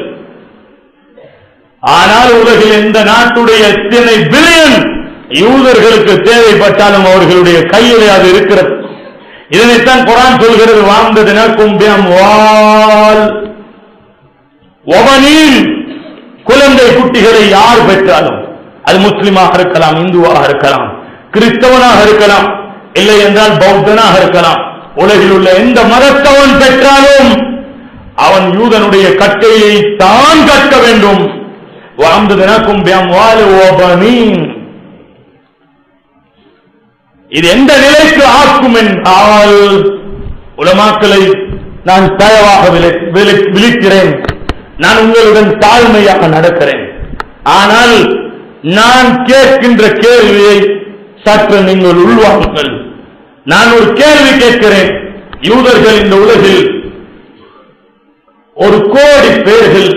ஆனால் உலகில் எந்த நாட்டுடைய எத்தனை பில்லியன் யூதர்களுக்கு தேவைப்பட்டாலும் அவர்களுடைய கையிலே அது இருக்கிறது. இதனைத்தான் குர்ஆன் சொல்கிறது. வாழ்ந்ததினக்கும் வால் ஒபனீன், குழந்தை குட்டிகளை யார் பெற்றாலும், அது முஸ்லிமாக இருக்கலாம், இந்துவாக இருக்கலாம், கிறிஸ்தவனாக இருக்கலாம், இல்லை என்றால் பௌத்தனாக இருக்கலாம், உலகில் உள்ள எந்த மதத்தவன் பெற்றாலும் அவன் யூதனுடைய கட்டையை தான் கற்க வேண்டும். வாழ்ந்ததினக்கும் ஒபனீன். இது எந்த நிலைக்கு ஆக்கும் என்றால், உலமாக்களை நான் தயவாக விழிக்கிறேன், நான் உங்களுடன் தாழ்மையாக நடக்கிறேன். ஆனால் நான் கேட்கின்ற கேள்வியை சற்று நீங்கள் உள்வாங்குங்கள். நான் ஒரு கேள்வி கேட்கிறேன். யூதர்கள் இந்த உலகில் 1 கோடி பேர்கள்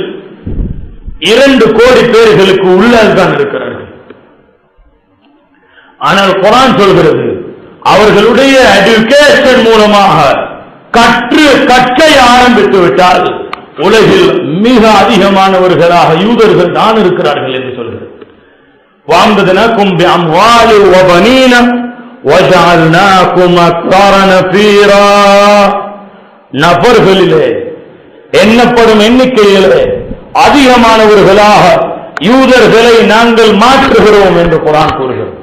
2 கோடி பேர்களுக்கு உள்ளதான் இருக்கிறார்கள். ஆனால் குர்ஆன் சொல்கிறது அவர்களுடைய எஜுகேஷன் மூலமாக கற்க ஆரம்பித்து விட்டால் உலகில் மிக அதிகமானவர்களாக யூதர்கள் தான் இருக்கிறார்கள் என்று சொல்கிறது. وَأَمْدَدْنَاكُمْ بِأَمْوَالٍ وَبَنِينَ وَجَعَلْنَاكُمْ أَكْثَرَ نَفِيرًا. நபர்களிலே எண்ணப்படும் எண்ணிக்கையிலே அதிகமானவர்களாக யூதர்களை நாங்கள் மாற்றுகிறோம் என்று குர்ஆன் கூறுகிறது.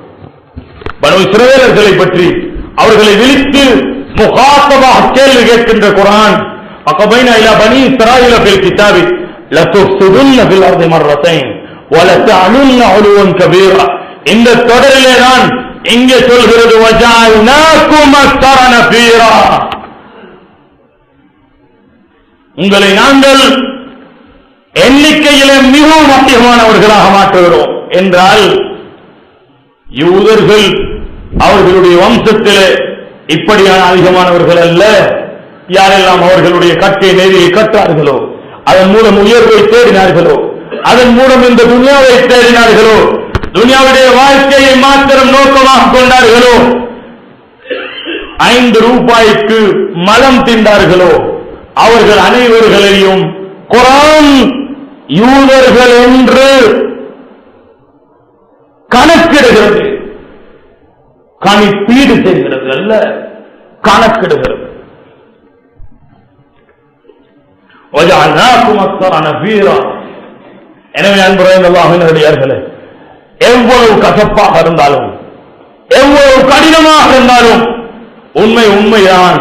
பனு இஸ்ரவேலர்களை பற்றி அவர்களை விழித்து முகாத்தபாக கேள்வி கேட்கின்ற குர்ஆன், அகபைனா இலா பனி இஸ்ராயீல ஃபில் கிதாபி லதுஃப்ஸிதுன்ன ஃபில் அர்தி மர்ரத்தைன் வலதஅலுன்ன உலுவன் கபீரா. இந்த தொடரிலே தான் இங்கே சொல்கிறது வஜஅல்னாகும் அக்ஸர நஃபீரா, உங்களை நாங்கள் எண்ணிக்கையிலே மிகவும் அதிகமானவர்களாக மாற்றுகிறோம் என்றால் யூதர்கள் அவர்களுடைய வம்சத்திலே இப்படியான அதிகமானவர்கள் அல்ல. யாரெல்லாம் அவர்களுடைய கட்டை நெறியை கற்றார்களோ, அதன் மூலம் உயர்வை தேடினார்களோ, அதன் மூலம் இந்த துனியாவை தேடினார்களோ, துனியாவுடைய வாழ்க்கையை மாத்திரம் நோக்கமாக கொண்டார்களோ, 5 ரூபாய்க்கு மலம் தின்றார்களோ, அவர்கள் அனைவர்களையும் குர்ஆன் யூதர்கள் என்று கணக்கிடுகிறது. கணிப்பீடு செய்கிறது அல்ல, கணக்கிடுகிறது. எனவே அன்புரைந்த அல்லாஹ்வின் எவ்வளவு கசப்பாக இருந்தாலும், எவ்வளவு கடினமாக இருந்தாலும் உண்மைதான்.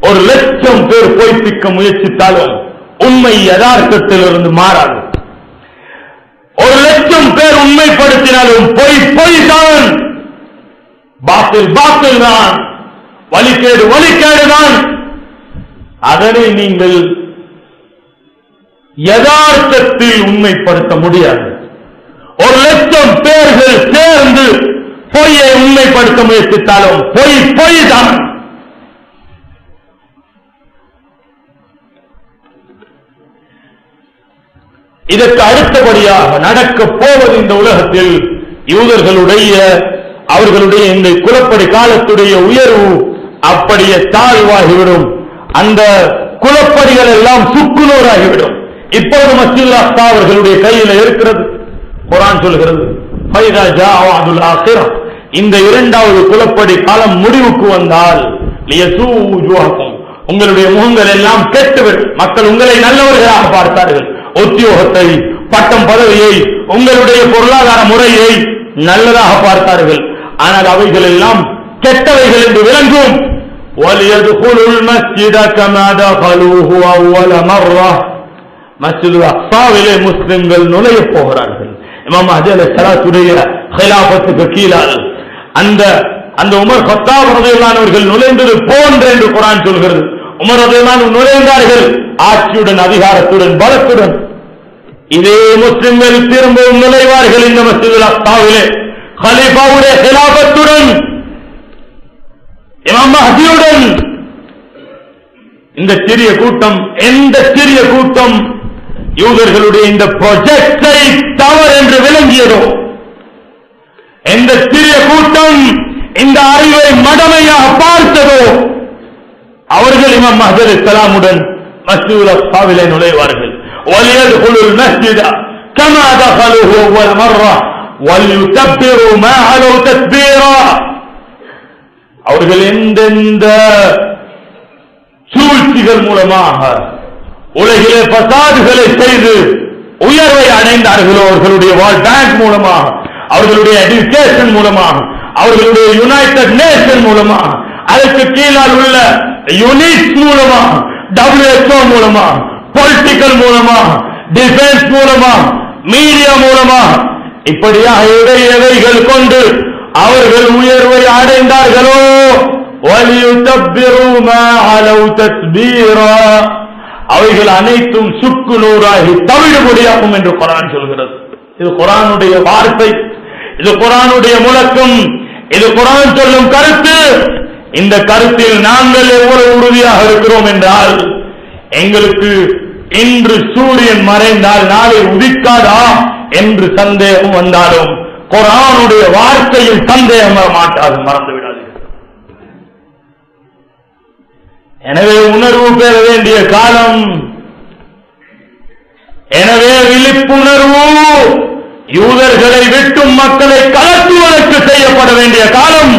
1,00,000 பேர் பொய்ப்பிக்க முயற்சித்தாலும் உண்மை யதார்த்தத்திலிருந்து மாறாது. 1,00,000 பேர் உண்மைப்படுத்தினாலும் பொய் தான், பாத்தில் தான், வழிகேடு தான். அதனை நீங்கள் யதார்த்தத்தில் உண்மைப்படுத்த முடியாது. 1,00,000 பேர்கள் சேர்ந்து பொய்யை உண்மைப்படுத்த முயற்சித்தாலும் பொய் தான். இதற்கு அடுத்தபடியாக நடக்க போவது இந்த உலகத்தில் யூதர்களுடைய அவர்களுடைய இந்த குலப்படி காலத்துடைய உயர்வு அப்படியே தாழ்வாகிவிடும். அந்த குலப்படிகள் எல்லாம் சுக்குநூறாகிவிடும். இப்போது மஸ்ஜிதுல் அக்ஸா அவர்களுடைய கையில் இருக்கிறது. குர்ஆன் சொல்கிறது ஃபைதா ஜாஅ வஅதுல் ஆখিরা, இந்த 2வது குலப்படி காலம் முடிவுக்கு வந்தால் லியசூஉ வஜூஹக்கும், உங்களுடைய முகங்கள் எல்லாம் கெட்டுவிடும். மக்கள் உங்களை நல்லவர்களாக பார்த்தார்கள். உத்தியோகத்தை, பட்டம் பதவியை, உங்களுடைய பொருளாதார முறையை நல்லதாக பார்த்தார்கள். ஆனால் அவைகள் எல்லாம் கெட்டவைகள் என்று விளங்கும். வலியதுகுலுல் மஸ்ஜித கமா தகலூஹு அவ்வல மர்ரா, மஸ்ஜிதுல் அக்ஸாவிலே முஸ்லிம்கள் நுழைய போகிறார்கள். இமாம் மஹ்தி அலைஹிஸ்ஸலாத்துடைய খিলাফத்துக்கு கீழால் அந்த உமர் கத்தாப் ரலியல்லாஹு அவர்கள் நுழைந்தது போன்ற என்று குர்ஆன் சொல்கிறது. உமர் ரலியல்லாஹு நுழைந்தார்கள் ஆட்சியுடன், அதிகாரத்துடன், பலத்துடன். இதே முஸ்லிம்கள் திரும்பவும் நுழைவார்கள் இந்த மஸ்ஜிதுல் அக்ஸாவிலே கலீஃபாவுடைய খিলাফத்துடன், இமாம் மஹ்தியுடன். இந்த சிறிய கூட்டம், எந்த சிறிய கூட்டம் யூதர்களுடைய இந்த ப்ராஜெக்டை தவறு என்று விளங்கியதோ, எந்த சிறிய கூட்டம் இந்த அறிவை மடமையாக பார்த்ததோ, அவர்கள் இமாம் மஹ்தி அலைஹிஸ்ஸலாமுடன் மஸ்ஜிதுல் அக்ஸாவிலே நுழைவார்கள். வலியதுகுலுல் மஸ்ஜித கமா தகலூஹு அவ்வல மர்ரா வலியுதப்பிரு மா அலௌ தத்பீரா. அவர்கள் எந்தெந்த சூழ்ச்சிகள் மூலமாக உலகிலே பசாதுகளை செய்து உயர்வை அடைந்தார்களோ, அவர்களுடைய வேர்ல்ட் பேங்க் மூலமாக, அவர்களுடைய எஜுகேஷன் மூலமாக, அவர்களுடைய யுனைடெட் நேஷன் மூலமாக, அதற்கு கீழால் உள்ள யூனிட்ஸ் மூலமாக, WHO மூலமாக, பொலிட்டிக்கல் மூலமாக, டிஃபென்ஸ் மூலமாக, மீடியா மூலமாக, இப்படியாக எவைகள் கொண்டு அவர்கள் உயர்வை அடைந்தார்களோ, வலியுதப்பிரு மா அலௌ தத்பீரா, அவைகள் அனைத்தும் சுக்கு நூறாகி தவிடுபடியாகும் என்று குர்ஆன் சொல்கிறது. இது குர்ஆனுடைய வார்த்தை, இது குர்ஆனுடைய முழக்கம். இது குர்ஆன் சொல்லும் கருத்து. இந்த கருத்தில் நாங்கள் எவ்வளவு உறுதியாக இருக்கிறோம் என்றால், எங்களுக்கு இன்று சூரியன் மறைந்தால் நாளை உதிக்காதா என்று சந்தேகம் வந்தாலும் குர்ஆனுடைய வார்த்தையில் சந்தேகம் வர மாட்டாது, மறந்து விடாது. எனவே உணர்வு பெற வேண்டிய காலம், எனவே விழிப்புணர்வு யூதர்களை விட்டும் மக்களை கலட்டுவதற்கு செய்யப்பட வேண்டிய காலம்.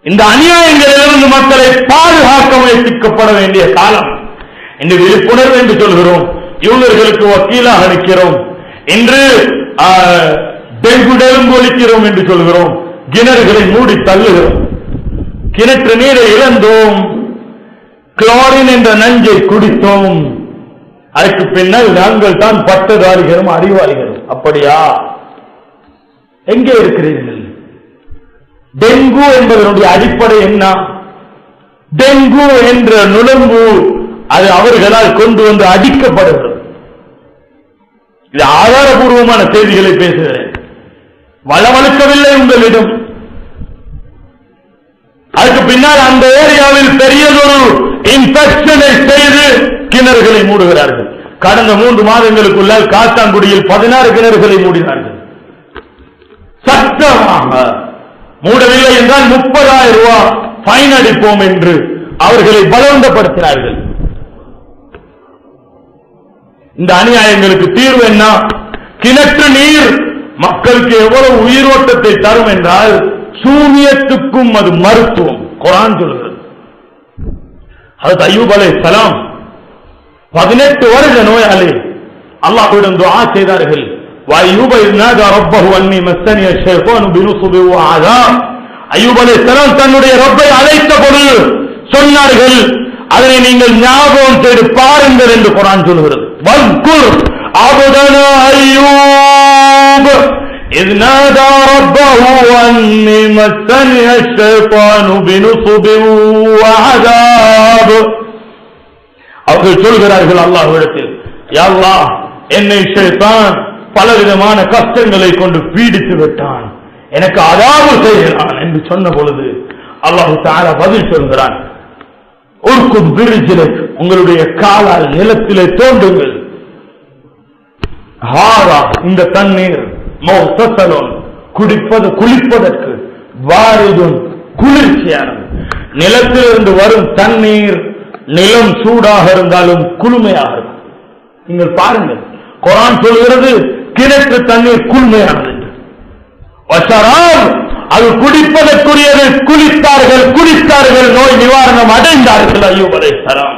இந்த அநியாயங்களிலிருந்து மக்களை பாதுகாக்க முயற்சிக்கப்பட வேண்டிய காலம். இந்த விழிப்புணர்வு என்று சொல்கிறோம், யூதர்களுக்கு வக்கீலாக நிற்கிறோம். இன்று டெங்கு ஒழிக்கிறோம் என்று சொல்கிறோம், கிணறுகளை மூடி தள்ளுகிறோம், கிணற்று நீரை இழந்தோம், குளோரின் என்ற நஞ்சை குடித்தோம். அதற்கு பின்னால் நாங்கள் தான் பட்டதாரிகளும் அறிவாளிகளும். அப்படியா? எங்கே இருக்கிறீர்கள்? டெங்கு என்பதனுடைய அடிப்படை என்ன? டெங்கு என்ற நுளம்பு அது அவர்களால் கொண்டு வந்து அடிக்கப்படுகிறது. இது ஆதாரபூர்வமான செய்திகளை பேசுகிறேன், வளவழுக்கவில்லை உங்களிடம். அதுக்கு பின்னால் அந்த ஏரியாவில் பெரியதொரு இன்ஃபெக்ஷனை செய்து கிணறுகளை மூடுகிறார்கள். கடந்த 3 மாதங்களுக்குள்ள காத்தாங்குடியில் 16 கிணறுகளை மூடினார்கள். சட்டமாக மூடவில்லை என்றால் 30,000 ரூபாய் ஃபைன் அடிப்போம் என்று அவர்களை பலவந்தப்படுத்தினார்கள். இந்த அநியாயங்களுக்கு தீர்வு என்ன? கிணற்று நீர் மக்களுக்கு எவ்வளவு உயிரோட்டத்தை தரும் என்றால், சூனியத்துக்கும் அது மருத்துவம். குர்ஆன் சொல்கிறது. ஹஜ்ரத் அய்யூப் அலைஹிஸ்ஸலாம் 18 வருட நோயாளி அல்லாஹ்விடம் துஆ செய்தார்கள். وَأَيُّوبَ إِذْ نَادَى رَبَّهُ أَنِّي مَسَّنِيَ الشَّيْطَانُ بِنُصْبٍ وَعَذَابٍ. அய்யூப் அலைஹிஸ்ஸலாம் தன்னுடைய ரப்பை அழைத்த பொழுது சொன்னார்கள், அதனை நீங்கள் ஞாபகம் செய்து பாருங்கள் என்று குர்ஆன் சொல்கிறது. வல்குர் அபதனா அய்யூப் إذ نادى ربه أني مسني الشيطان بنصب وعذاب. அவர்கள் சொல்கிறார்கள் அல்லாஹ்விடத்தில், யா அல்லாஹ், என்னை ஷைத்தான் பலவிதமான கஷ்டங்களை கொண்டு பீடித்து விட்டான், எனக்கு அதாபு செய்கிறான் என்று சொன்ன பொழுது அல்லாஹ் தஆலா பதில் சொல்கிறான், உர்குத் பிரிஜ்லிக், உங்களுடைய காலால் நிலத்திலே தோண்டுங்கள். ஹாரா, இந்த தண்ணீர் மௌத்தசலோன், குளிப்பதற்கு, வாரிதுன், குளிர்ச்சியானது. நிலத்திலிருந்து வரும் தண்ணீர் நிலம் சூடாக இருந்தாலும் குளுமையாக இருக்கும். நீங்கள் பாருங்கள், குர்ஆன் சொல்கிறது கிணற்று தண்ணீர் குளுமையானது. வஷராப், அது குடிப்பதற்குரியது. குடித்தார்கள், நோய் நிவாரணம் அடைந்தார்கள். அய்யூப் அலைஹிஸ்ஸலாம்,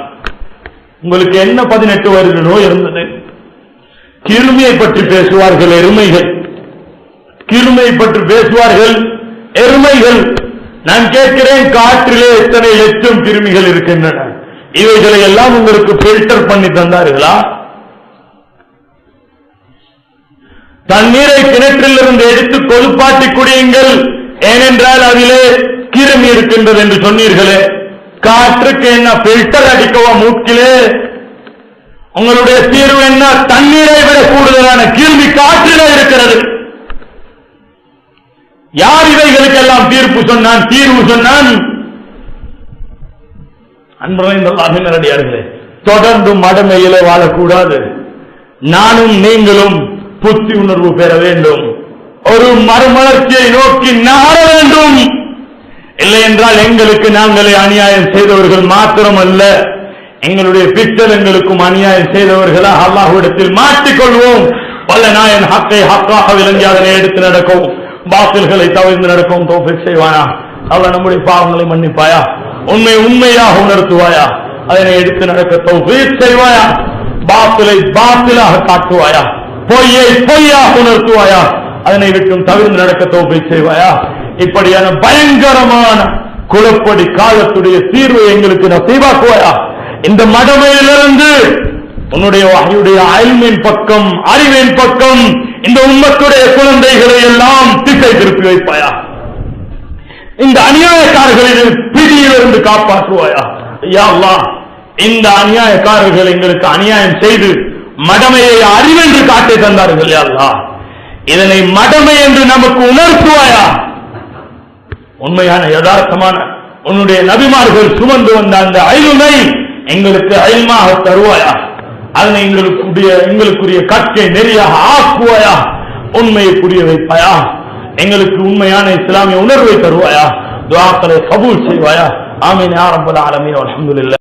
உங்களுக்கு என்ன 18 வருட நோய் இருந்தது? கிருமியை பற்றி பேசுவார்கள் எருமைகள், கிருமியை பற்றி பேசுவார்கள் எருமைகள். நான் கேட்கிறேன், காற்றிலே எத்தனை லட்சம் கிருமிகள் இருக்கின்றன, இவைகளை எல்லாம் உங்களுக்கு பில்டர் பண்ணி தந்தார்களா? தண்ணீரை கிணற்றிலிருந்து எடுத்து கொழுப்பாட்டி குடியுங்கள், ஏனென்றால் அதிலே கிருமி இருக்கின்றது என்று சொன்னீர்களே. காற்றுக்கு என்ன பில்டர் அடிக்கவா மூக்கிலே? உங்களுடைய தீர்வு என்ன? தண்ணீரை விட கூடுதலான கிருமி காற்றிலே இருக்கிறது. யார் இவைகளுக்கெல்லாம் தீர்வு சொன்னான்? அன்பர்களே, தொடர்ந்து மடமையிலே வாழக்கூடாது. நானும் நீங்களும் புத்தி உணர்வு பெற வேண்டும், ஒரு மறுமலர்ச்சியை நோக்கி நகர வேண்டும். இல்லை என்றால் எங்களுக்கு நாங்களே அநியாயம் செய்தவர்கள் மாத்திரமல்ல, எங்களுடைய பிச்சலங்களுக்கும் அநியாயம் செய்தவர்களாக அல்லாஹ்விடத்தில் மாட்டிக்கொள்வோம். வல்ல நாயன் ஹக்கை ஹக்காக விளங்கி அதனை எடுத்து நடக்கும், பாத்தில்களை தவிர்த்து நடக்கும் தௌஃபீக் செய்வானா. அல்லாஹ் நம்முடைய பாவங்களை மன்னிப்பாயா, உண்மை உண்மையாக உணர்த்துவாயா, அதனை எடுத்து நடக்க தௌஃபீக் செய்வாயா, பாத்திலை பாத்திலாக காட்டுவாயா, பொய்யை பொய்யாக உணர்த்துவாயா, அதனை விட்டும் தவிர்த்து நடக்க தௌஃபீக் செய்வாயா. இப்படியான பயங்கரமான குழப்படி காலத்துடைய தீர்வை எங்களுக்கு நசீபாக்குவாயா. இந்த மடமையிலிருந்து உன்னுடைய வஹ்யுடைய இல்மின் பக்கம், அறிவின் பக்கம் இந்த உம்மத்துடைய குழந்தைகளை எல்லாம் திசை திருப்பி வைப்பாயா. இந்த அநியாயக்காரர்களின் பிடியிலிருந்து காப்பாற்றுவாயா. யா அல்லாஹ், இந்த அநியாயக்காரர்கள் எங்களுக்கு அநியாயம் செய்து மடமையை அறிவென்று காட்டி தந்தார்கள். யா அல்லாஹ், இதனை மடமை என்று நமக்கு உணர்த்துவாயா? உண்மையான யதார்த்தமான உன்னுடைய நபிமார்கள் சுமந்து வந்த அந்த இல்மை எங்களுக்கு இல்மாக தருவாயா? அதனை எங்களுக்குரிய கற்கை நெறியாக ஆக்குவாயா? உண்மையை புரிய வைப்பாயா? எங்களுக்கு உண்மையான இஸ்லாமிய உணர்வை தருவாயா? துஆக்களை கபூல் செய்வாயா? ஆமீன் யா ரப்பல் ஆலமீன். அல்ஹம்துலில்லாஹ்.